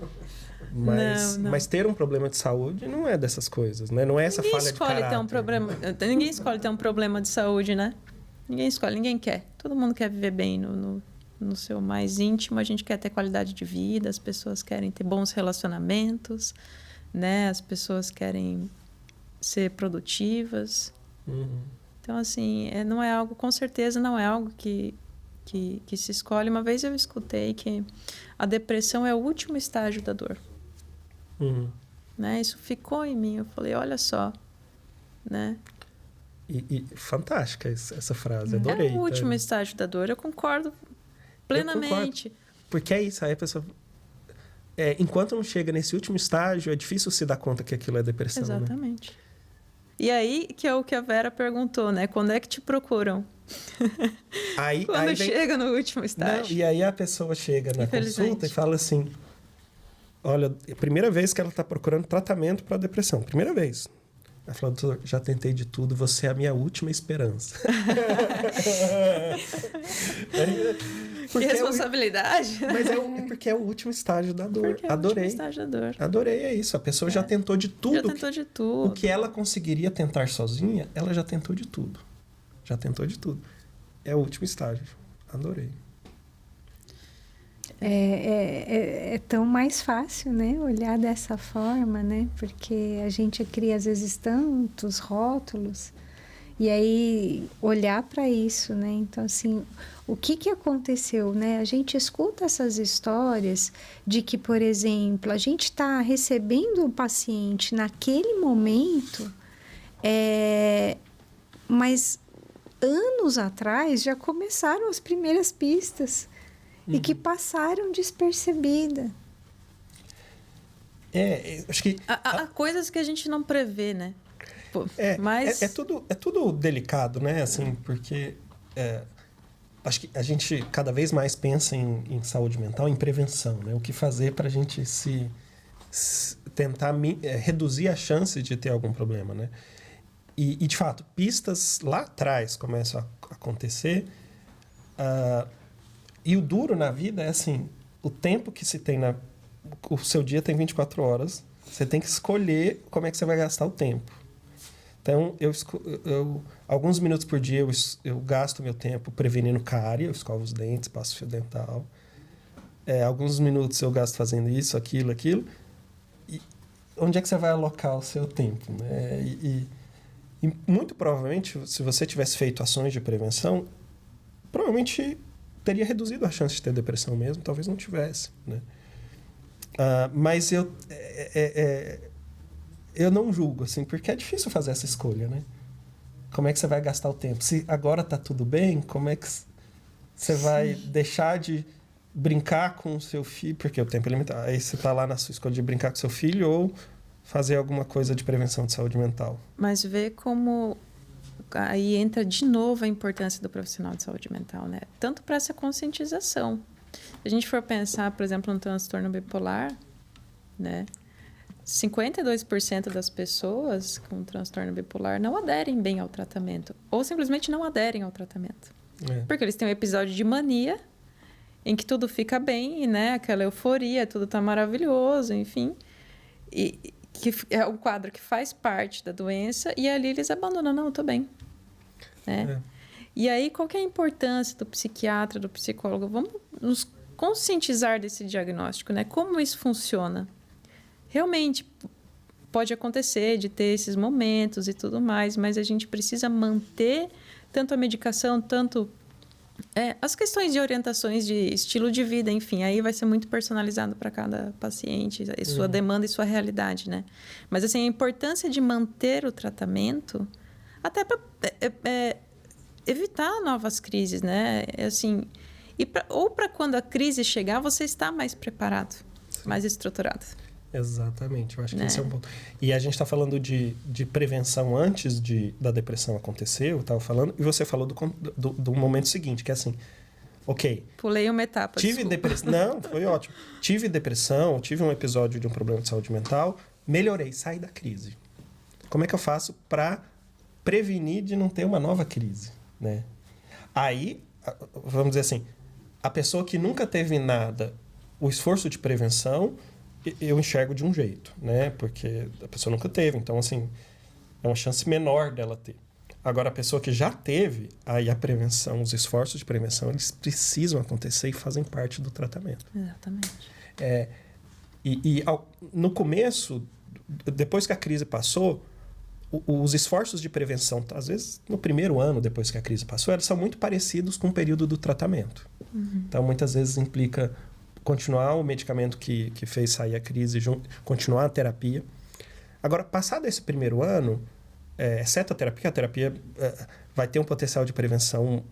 Speaker 1: Mas ter um problema de saúde não é dessas coisas, né? Não é essa falha de caráter.
Speaker 2: Ninguém escolhe ter um problema de saúde, né? Ninguém escolhe, ninguém quer. Todo mundo quer viver bem no seu mais íntimo. A gente quer ter qualidade de vida, as pessoas querem ter bons relacionamentos, né? As pessoas querem ser produtivas. Então, assim, não é algo, com certeza, não é algo que se escolhe. Uma vez eu escutei que a depressão é o último estágio da dor. Né? Isso ficou em mim. Eu falei: olha só, né?
Speaker 1: E fantástica essa frase, adorei.
Speaker 2: É o último estágio da dor, eu concordo plenamente.
Speaker 1: Porque é isso, aí a pessoa... enquanto não chega nesse último estágio, é difícil se dar conta que aquilo é depressão.
Speaker 2: Exatamente. Né? E aí, que é o que a Vera perguntou, né? Quando é que te procuram? Quando chega no último estágio.
Speaker 1: Não, e aí a pessoa chega na consulta e fala assim: olha, é a primeira vez que ela está procurando tratamento para depressão. Primeira vez. Ela falou: doutor, já tentei de tudo, você é a minha última esperança.
Speaker 2: Que responsabilidade.
Speaker 1: Mas porque é o último estágio da dor. Adorei.
Speaker 2: O último estágio da dor.
Speaker 1: Adorei, é isso. A pessoa já tentou de tudo.
Speaker 2: Já tentou de tudo.
Speaker 1: O que ela conseguiria tentar sozinha, ela já tentou de tudo. é o último estágio. Adorei.
Speaker 3: É tão mais fácil, né? Olhar dessa forma, né? Porque a gente cria, às vezes, tantos rótulos. E aí, olhar para isso, né? Então, assim, o que aconteceu, né? A gente escuta essas histórias de que, por exemplo, a gente está recebendo o paciente naquele momento, mas anos atrás já começaram as primeiras pistas e que passaram despercebida.
Speaker 1: Acho que...
Speaker 2: Há coisas que a gente não prevê, né?
Speaker 1: Mas... É tudo delicado, né? Assim, porque acho que a gente cada vez mais pensa em saúde mental, em prevenção, né? O que fazer para a gente tentar reduzir a chance de ter algum problema, né? E de fato, pistas lá atrás começam a acontecer. E o duro na vida é assim, o tempo que se tem o seu dia tem 24 horas, você tem que escolher como é que você vai gastar o tempo. Então, alguns minutos por dia eu gasto meu tempo prevenindo cárie, eu escovo os dentes, passo fio dental. Alguns minutos eu gasto fazendo isso, aquilo. E onde é que você vai alocar o seu tempo? Né? E muito provavelmente, se você tivesse feito ações de prevenção, provavelmente teria reduzido a chance de ter depressão mesmo, talvez não tivesse. Né? Mas eu não julgo, assim, porque é difícil fazer essa escolha, né? Como é que você vai gastar o tempo? Se agora tá tudo bem, como é que você vai deixar de brincar com o seu filho? Porque o tempo é limitado. Aí você tá lá na sua escolha de brincar com seu filho ou fazer alguma coisa de prevenção de saúde mental.
Speaker 2: Mas ver como... Aí entra de novo a importância do profissional de saúde mental, né? Tanto para essa conscientização. Se a gente for pensar, por exemplo, no transtorno bipolar, né? 52% das pessoas com transtorno bipolar não aderem bem ao tratamento. Ou simplesmente não aderem ao tratamento. Porque eles têm um episódio de mania em que tudo fica bem, né? Aquela euforia, tudo tá maravilhoso, enfim. E que é um quadro que faz parte da doença e ali eles abandonam. Não, eu tô bem. Né? E aí, qual que é a importância do psiquiatra, do psicólogo? Vamos nos conscientizar desse diagnóstico, né? Como isso funciona? Realmente pode acontecer de ter esses momentos e tudo mais, mas a gente precisa manter tanto a medicação, tanto as questões de orientações de estilo de vida, enfim, aí vai ser muito personalizado para cada paciente, e sua demanda e sua realidade, né? Mas, assim, a importância de manter o tratamento até para evitar novas crises, né? Assim, ou para quando a crise chegar, você está mais preparado, mais estruturado.
Speaker 1: Exatamente, eu acho que esse é um ponto. E a gente está falando de prevenção antes da depressão acontecer, eu estava falando, e você falou do momento seguinte, que é assim, ok.
Speaker 2: Pulei uma etapa,
Speaker 1: tive depressão. Não, foi ótimo. Tive depressão, tive um episódio de um problema de saúde mental, melhorei, saí da crise. Como é que eu faço para prevenir de não ter uma nova crise? Né? Aí, vamos dizer assim, a pessoa que nunca teve nada, o esforço de prevenção... eu enxergo de um jeito, né? Porque a pessoa nunca teve. Então, assim, é uma chance menor dela ter. Agora, a pessoa que já teve, aí a prevenção, os esforços de prevenção, eles precisam acontecer e fazem parte do tratamento.
Speaker 2: Exatamente.
Speaker 1: No começo, depois que a crise passou, os esforços de prevenção, às vezes no primeiro ano depois que a crise passou, eles são muito parecidos com o período do tratamento. Então, muitas vezes implica continuar o medicamento que fez sair a crise, continuar a terapia. Agora, passado esse primeiro ano, exceto a terapia vai ter um potencial de prevenção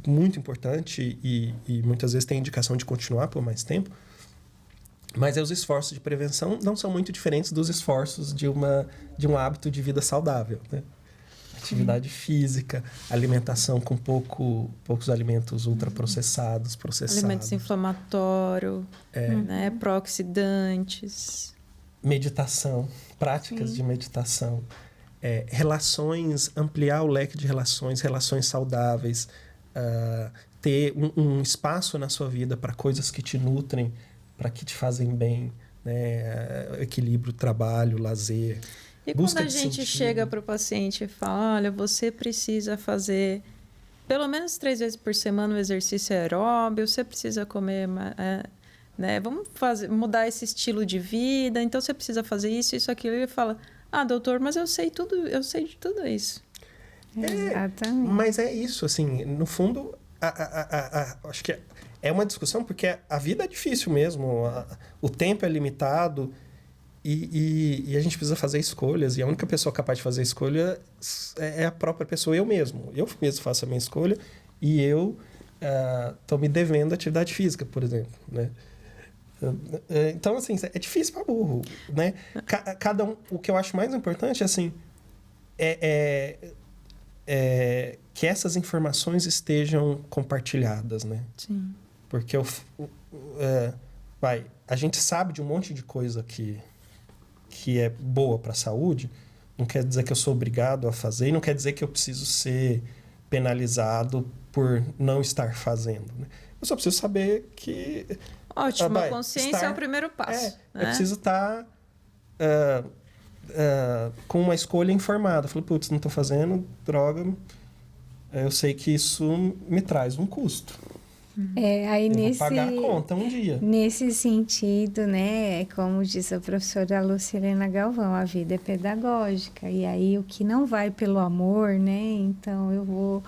Speaker 1: muito importante e muitas vezes tem indicação de continuar por mais tempo. Mas os esforços de prevenção não são muito diferentes dos esforços de um hábito de vida saudável, né? Atividade física, alimentação com poucos alimentos ultraprocessados, processados.
Speaker 2: Alimentos inflamatórios, né? Pró-oxidantes.
Speaker 1: Meditação, práticas de meditação. Relações, ampliar o leque de relações saudáveis. Ter um espaço na sua vida para coisas que te nutrem, para que te fazem bem. Né? Equilíbrio, trabalho, lazer.
Speaker 2: E quando a gente chega para o paciente e fala, olha, você precisa fazer pelo menos 3 vezes por semana o exercício aeróbio, você precisa comer, né? Vamos mudar esse estilo de vida, então você precisa fazer isso, aquilo. Ele fala, doutor, mas eu sei de tudo isso.
Speaker 3: Exatamente.
Speaker 1: Mas é isso, assim, no fundo, acho que é uma discussão porque a vida é difícil mesmo, o tempo é limitado e a gente precisa fazer escolhas, e a única pessoa capaz de fazer escolha é a própria pessoa, eu mesmo. Eu mesmo faço a minha escolha e eu estou me devendo atividade física, por exemplo, né? Então, assim, é difícil para burro, né? Cada um, o que eu acho mais importante, assim, que essas informações estejam compartilhadas, né?
Speaker 2: Sim.
Speaker 1: Porque a gente sabe de um monte de coisa que é boa para a saúde, não quer dizer que eu sou obrigado a fazer, e não quer dizer que eu preciso ser penalizado por não estar fazendo, né? Eu só preciso saber que...
Speaker 2: Ótimo, a consciência é o primeiro passo.
Speaker 1: Eu preciso estar com uma escolha informada. Eu falo, putz, não estou fazendo, droga. Eu sei que isso me traz um custo.
Speaker 3: Aí
Speaker 1: eu vou pagar a conta um dia.
Speaker 3: Nesse sentido, né, como diz a professora Lucilena Galvão, a vida é pedagógica. E aí o que não vai pelo amor, né, então eu vou...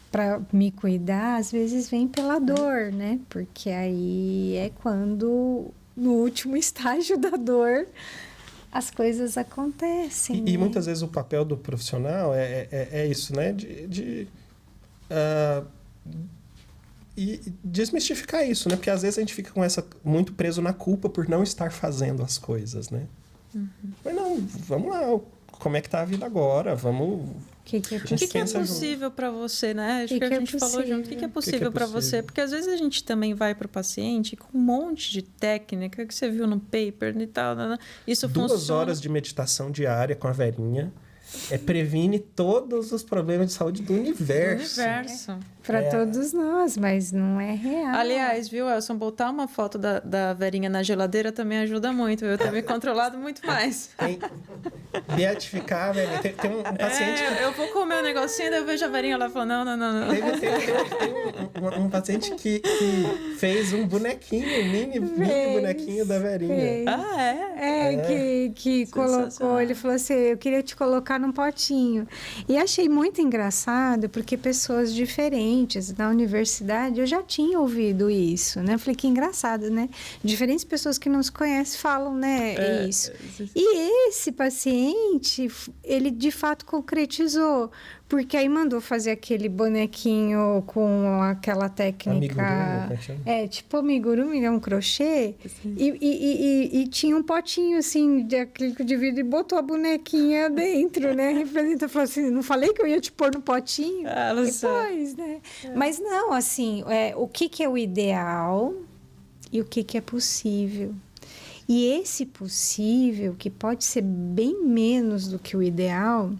Speaker 3: para me cuidar, às vezes vem pela dor, né? Porque aí é quando, no último estágio da dor, as coisas acontecem.
Speaker 1: E muitas vezes o papel do profissional é isso, né? E desmistificar isso, né? Porque às vezes a gente fica muito preso na culpa por não estar fazendo as coisas, né?
Speaker 2: Uhum.
Speaker 1: Mas não, vamos lá, como é que tá a vida agora? Vamos...
Speaker 2: O que é possível para você, né? Acho que a gente falou junto. O que é possível para você? Porque às vezes a gente também vai para o paciente com um monte de técnica que você viu no paper e tal. Isso funciona.
Speaker 1: 2 horas de meditação diária com a Verinha previne todos os problemas de saúde do universo.
Speaker 3: Para todos nós, mas não é real.
Speaker 2: Aliás, viu, Elson, botar uma foto da Verinha na geladeira também ajuda muito. Eu tenho me controlado muito mais.
Speaker 1: Beatificar, velho. Tem um paciente...
Speaker 2: Eu vou comer um negocinho, daí eu vejo a Verinha lá e falo, não.
Speaker 1: Tem um paciente que fez um bonequinho, mini bonequinho da Verinha.
Speaker 3: Que colocou, ele falou assim, eu queria te colocar num potinho. E achei muito engraçado, porque pessoas diferentes na universidade, eu já tinha ouvido isso, né? Falei, que engraçado, né? Diferentes pessoas que não se conhecem falam, né? Isso. E esse paciente, ele de fato concretizou, porque aí mandou fazer aquele bonequinho com aquela técnica... Amigurumi, tipo amigurumi, é um crochê. E tinha um potinho, assim, de acrílico de vidro e botou a bonequinha dentro, né? Representa, falou assim, não falei que eu ia te pôr no potinho? Depois, né? Mas não, assim, o que é o ideal e o que é possível. E esse possível, que pode ser bem menos do que o ideal...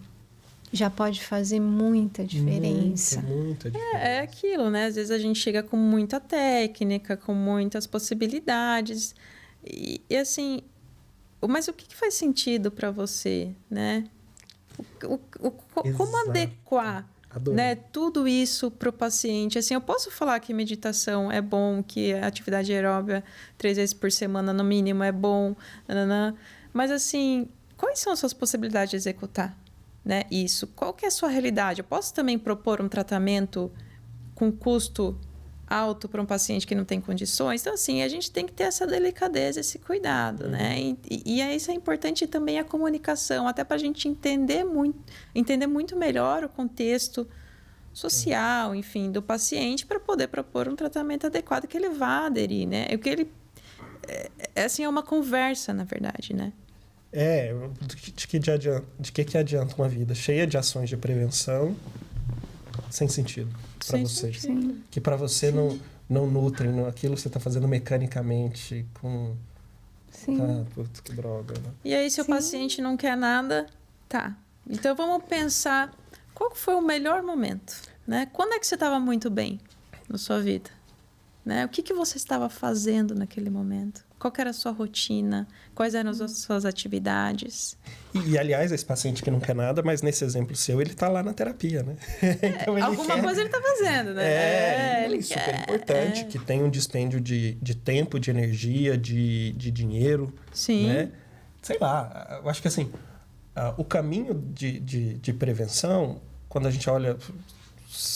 Speaker 3: já pode fazer muita diferença.
Speaker 1: Muita diferença.
Speaker 2: É aquilo, né? Às vezes a gente chega com muita técnica, com muitas possibilidades. E assim, mas o que faz sentido para você, né? Como adequar, né, tudo isso para o paciente? Assim, eu posso falar que meditação é bom, que a atividade aeróbica 3 vezes por semana, no mínimo, é bom, mas assim, quais são as suas possibilidades de executar? Né, isso. Qual que é a sua realidade? Eu posso também propor um tratamento com custo alto para um paciente que não tem condições? Então, assim, a gente tem que ter essa delicadeza, esse cuidado, né? E isso é importante também a comunicação, até para a gente entender muito melhor o contexto social, enfim, do paciente, para poder propor um tratamento adequado que ele vá aderir, né? O que ele... assim, é uma conversa, na verdade, né?
Speaker 1: De que adianta uma vida cheia de ações de prevenção sem sentido para você?
Speaker 3: Sim.
Speaker 1: Que para você não nutrem aquilo que você está fazendo mecanicamente com...
Speaker 3: Sim.
Speaker 1: Putz, que droga, né?
Speaker 2: E aí, se o paciente não quer nada, tá. Então, vamos pensar qual foi o melhor momento, né? Quando é que você estava muito bem na sua vida? né? O que você estava fazendo naquele momento? Qual que era a sua rotina? Quais eram as suas atividades?
Speaker 1: Aliás, esse paciente que não quer nada, mas nesse exemplo seu, ele está lá na terapia, né?
Speaker 2: Então, alguma coisa ele está fazendo, né?
Speaker 1: Ele super importante, que tem um dispêndio de tempo, de energia, de dinheiro.
Speaker 2: Sim.
Speaker 1: Né? Sei lá, eu acho que assim, o caminho de prevenção, quando a gente olha,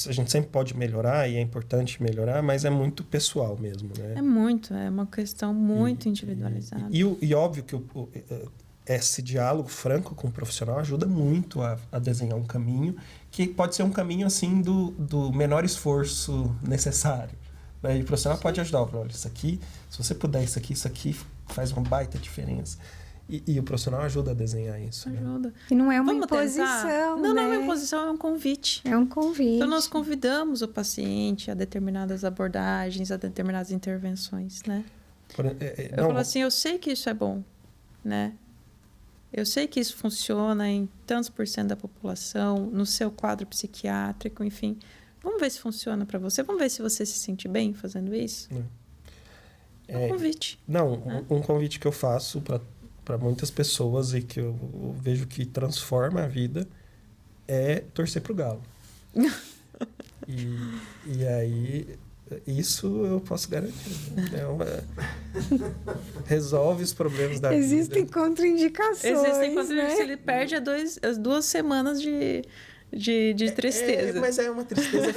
Speaker 1: a gente sempre pode melhorar e é importante melhorar, mas é muito pessoal mesmo, né?
Speaker 2: É uma questão muito individualizada.
Speaker 1: E óbvio que esse diálogo franco com o profissional ajuda muito a desenhar um caminho que pode ser um caminho assim do menor esforço necessário. Né? E o profissional pode ajudar. Olha, isso aqui, se você puder, isso aqui faz uma baita diferença. E o profissional ajuda a desenhar isso.
Speaker 2: Ajuda.
Speaker 1: Né?
Speaker 3: E não é uma
Speaker 2: Vamos
Speaker 3: imposição,
Speaker 2: tentar? Não,
Speaker 3: né?
Speaker 2: não é uma imposição, é um convite.
Speaker 3: É um convite.
Speaker 2: Então, nós convidamos o paciente a determinadas abordagens, a determinadas intervenções, né? Eu falo assim, eu sei que isso é bom, né? Eu sei que isso funciona em tantos % da população, no seu quadro psiquiátrico, enfim. Vamos ver se funciona para você. Vamos ver se você se sente bem fazendo isso. É um convite.
Speaker 1: Um convite que eu faço para muitas pessoas e que eu vejo que transforma a vida é torcer pro Galo. E aí, isso eu posso garantir. Resolve os problemas da
Speaker 3: Existem
Speaker 1: vida.
Speaker 3: Contraindicações.
Speaker 2: Existem contraindicações.
Speaker 3: Né?
Speaker 2: Ele perde as 2 semanas de tristeza.
Speaker 1: Mas é uma tristeza,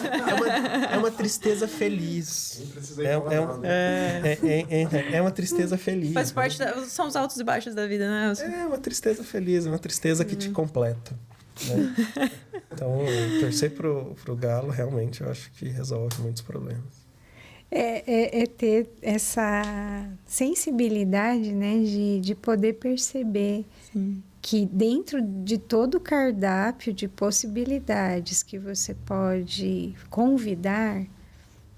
Speaker 1: é uma tristeza feliz.
Speaker 4: Nem precisa ir falar nada.
Speaker 1: É uma tristeza feliz.
Speaker 2: Faz parte são os altos e baixos da vida, né?
Speaker 1: É uma tristeza feliz, uma tristeza que te completa. Né? Então, torcer pro Galo, realmente, eu acho que resolve muitos problemas.
Speaker 3: É ter essa sensibilidade, né, de poder perceber que dentro de todo o cardápio de possibilidades que você pode convidar,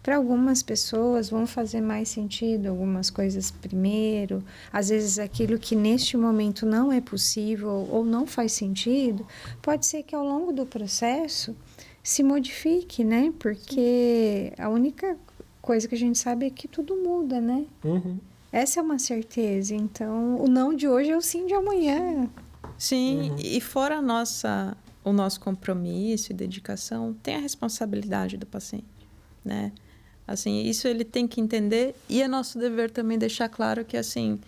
Speaker 3: para algumas pessoas vão fazer mais sentido algumas coisas primeiro, às vezes aquilo que neste momento não é possível ou não faz sentido, pode ser que ao longo do processo se modifique, né? Porque a única coisa que a gente sabe é que tudo muda, né?
Speaker 1: Uhum.
Speaker 3: Essa é uma certeza. Então, o não de hoje é o sim de amanhã.
Speaker 2: Sim, e fora o nosso compromisso e dedicação, tem a responsabilidade do paciente, né? Assim, isso ele tem que entender e é nosso dever também deixar claro que, assim,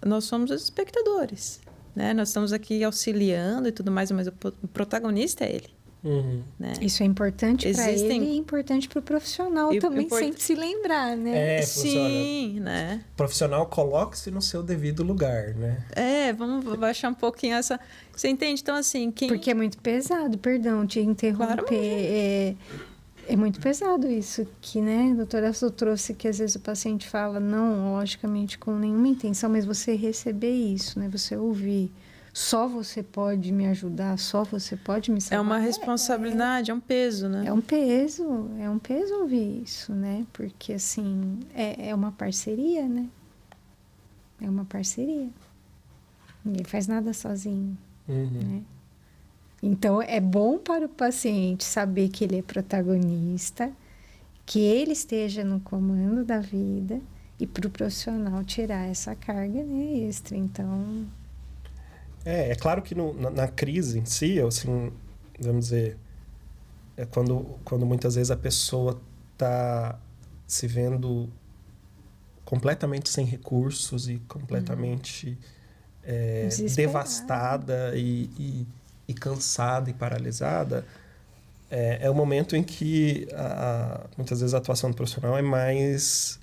Speaker 2: nós somos os espectadores, né? Nós estamos aqui auxiliando e tudo mais, mas o protagonista é ele. Né?
Speaker 3: Isso é importante para ele e é importante para o profissional também sempre se lembrar, né?
Speaker 2: Sim, né?
Speaker 1: Profissional, coloque-se no seu devido lugar, né?
Speaker 2: Vamos baixar um pouquinho essa... Você entende? Então, assim...
Speaker 3: Porque é muito pesado, perdão te interromper. Claro, é muito pesado isso que, né, a doutora Su trouxe, que às vezes o paciente fala, não, logicamente, com nenhuma intenção, mas você receber isso, né? Você ouvir. Só você pode me ajudar, só você pode me salvar.
Speaker 2: É uma responsabilidade, é um peso, né?
Speaker 3: É um peso ouvir isso, né? Porque, assim, é uma parceria, né? É uma parceria. Ninguém faz nada sozinho, né? Então, é bom para o paciente saber que ele é protagonista, que ele esteja no comando da vida e para o profissional tirar essa carga, né, extra. Então...
Speaker 1: É claro que na crise em si, assim, vamos dizer, quando muitas vezes a pessoa está se vendo completamente sem recursos e completamente devastada e cansada e paralisada, é o momento em que muitas vezes a atuação do profissional é mais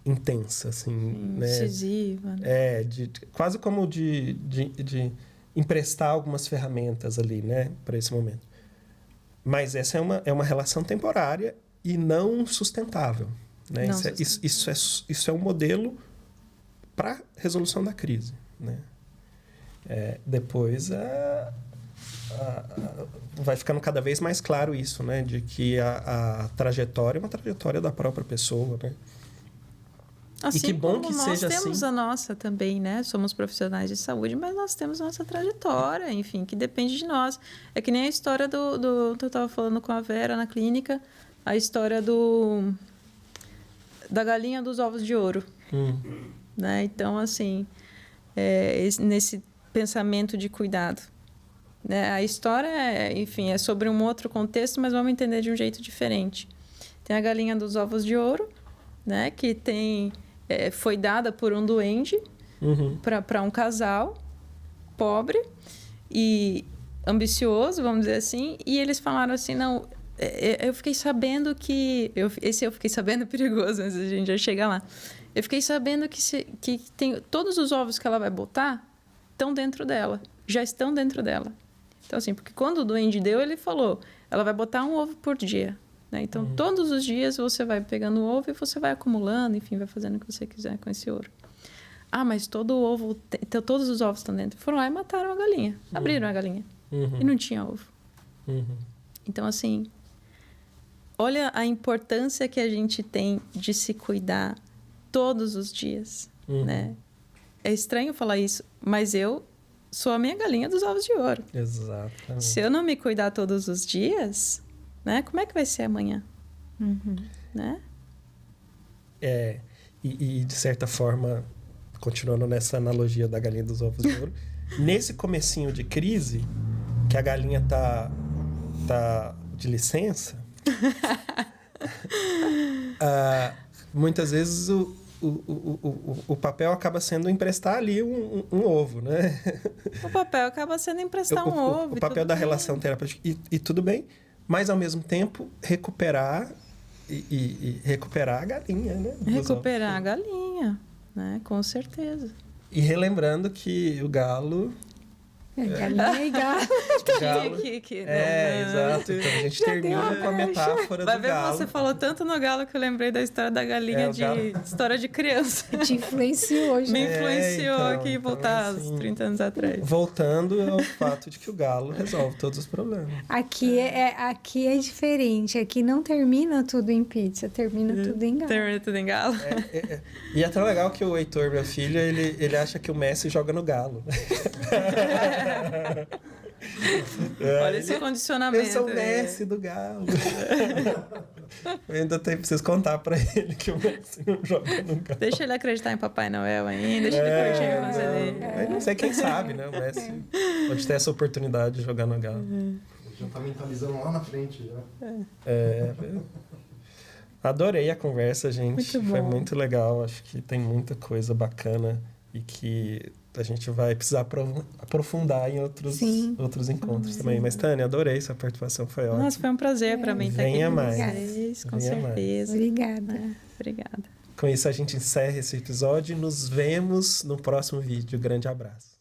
Speaker 1: intensa, assim, né?
Speaker 2: Decisiva. Né?
Speaker 1: Quase como de emprestar algumas ferramentas ali, né, para esse momento. Mas essa é uma relação temporária e não sustentável, né? Isso é um modelo para resolução da crise, né? Depois vai ficando cada vez mais claro isso, né, de que a trajetória é uma trajetória da própria pessoa, né?
Speaker 2: Assim,
Speaker 1: e que bom que seja assim. Nós
Speaker 2: temos a nossa também, né? Somos profissionais de saúde, mas nós temos nossa trajetória, enfim, que depende de nós. É que nem a história do eu estava falando com a Vera na clínica, a história da galinha dos ovos de ouro. Né? Então, assim, nesse pensamento de cuidado. Né? A história, enfim, é sobre um outro contexto, mas vamos entender de um jeito diferente. Tem a galinha dos ovos de ouro, né? Que foi dada por um duende para um casal pobre e ambicioso, vamos dizer assim, e eles falaram assim, não, eu fiquei sabendo que... Esse eu fiquei sabendo perigoso, antes a gente já chegar lá. Eu fiquei sabendo que tem, todos os ovos que ela vai botar estão dentro dela, já estão dentro dela. Então, assim, porque quando o duende deu, ele falou, ela vai botar um ovo por dia. Né? Então, todos os dias você vai pegando o ovo e você vai acumulando, enfim, vai fazendo o que você quiser com esse ouro. Ah, mas todo o ovo, todos os ovos estão dentro. Foram lá e mataram a galinha, abriram a galinha. E não tinha ovo. Então, assim, olha a importância que a gente tem de se cuidar todos os dias, né? É estranho falar isso, mas eu sou a minha galinha dos ovos de ouro.
Speaker 1: Exatamente.
Speaker 2: Se eu não me cuidar todos os dias, né? Como é que vai ser amanhã? Né?
Speaker 1: E de certa forma, continuando nessa analogia da galinha dos ovos de ouro, nesse comecinho de crise, que a galinha tá de licença, muitas vezes o papel acaba sendo emprestar ali um ovo, né?
Speaker 2: O papel acaba sendo emprestar um ovo.
Speaker 1: O papel da relação terapêutica. E tudo bem, mas ao mesmo tempo recuperar a galinha, né?
Speaker 2: Recuperar a galinha, né? Com certeza.
Speaker 1: E relembrando que o galo...
Speaker 3: Galinha e galo.
Speaker 1: Exato. Então a gente termina com a metáfora
Speaker 2: Vai
Speaker 1: do
Speaker 2: ver,
Speaker 1: galo.
Speaker 2: você falou tanto no galo que eu lembrei da história da galinha história de criança.
Speaker 3: Te influenciou hoje.
Speaker 2: Me influenciou
Speaker 1: então,
Speaker 2: aqui voltar
Speaker 1: assim,
Speaker 2: aos 30 anos atrás.
Speaker 1: Voltando ao fato de que o galo resolve todos os problemas.
Speaker 3: Aqui é diferente. Aqui não termina tudo em pizza, termina tudo em galo.
Speaker 2: Termina tudo em galo.
Speaker 1: E é tão legal que o Heitor, meu filho, ele acha que o Messi joga no galo.
Speaker 2: Olha esse condicionamento.
Speaker 1: Eu sou o Messi do galo. Eu ainda preciso contar pra ele que o Messi não joga no galo.
Speaker 2: Deixa ele acreditar em Papai Noel ainda, deixa ele curtir a infância dele.
Speaker 1: Mas não sei, quem sabe, né? O Messi pode ter essa oportunidade de jogar no galo.
Speaker 4: Já tá mentalizando lá na frente, já.
Speaker 1: Adorei a conversa, gente.
Speaker 2: Muito bom.
Speaker 1: Foi muito legal. Acho que tem muita coisa bacana e que a gente vai precisar aprofundar em outros encontros também. Mas, Tânia, adorei sua participação, foi ótimo.
Speaker 2: Nossa, foi um prazer para mim estar aqui
Speaker 1: Venha
Speaker 2: com
Speaker 1: mais.
Speaker 2: vocês, com
Speaker 1: Venha
Speaker 2: certeza.
Speaker 3: Obrigada.
Speaker 2: Obrigada.
Speaker 1: Com isso, a gente encerra esse episódio e nos vemos no próximo vídeo. Grande abraço.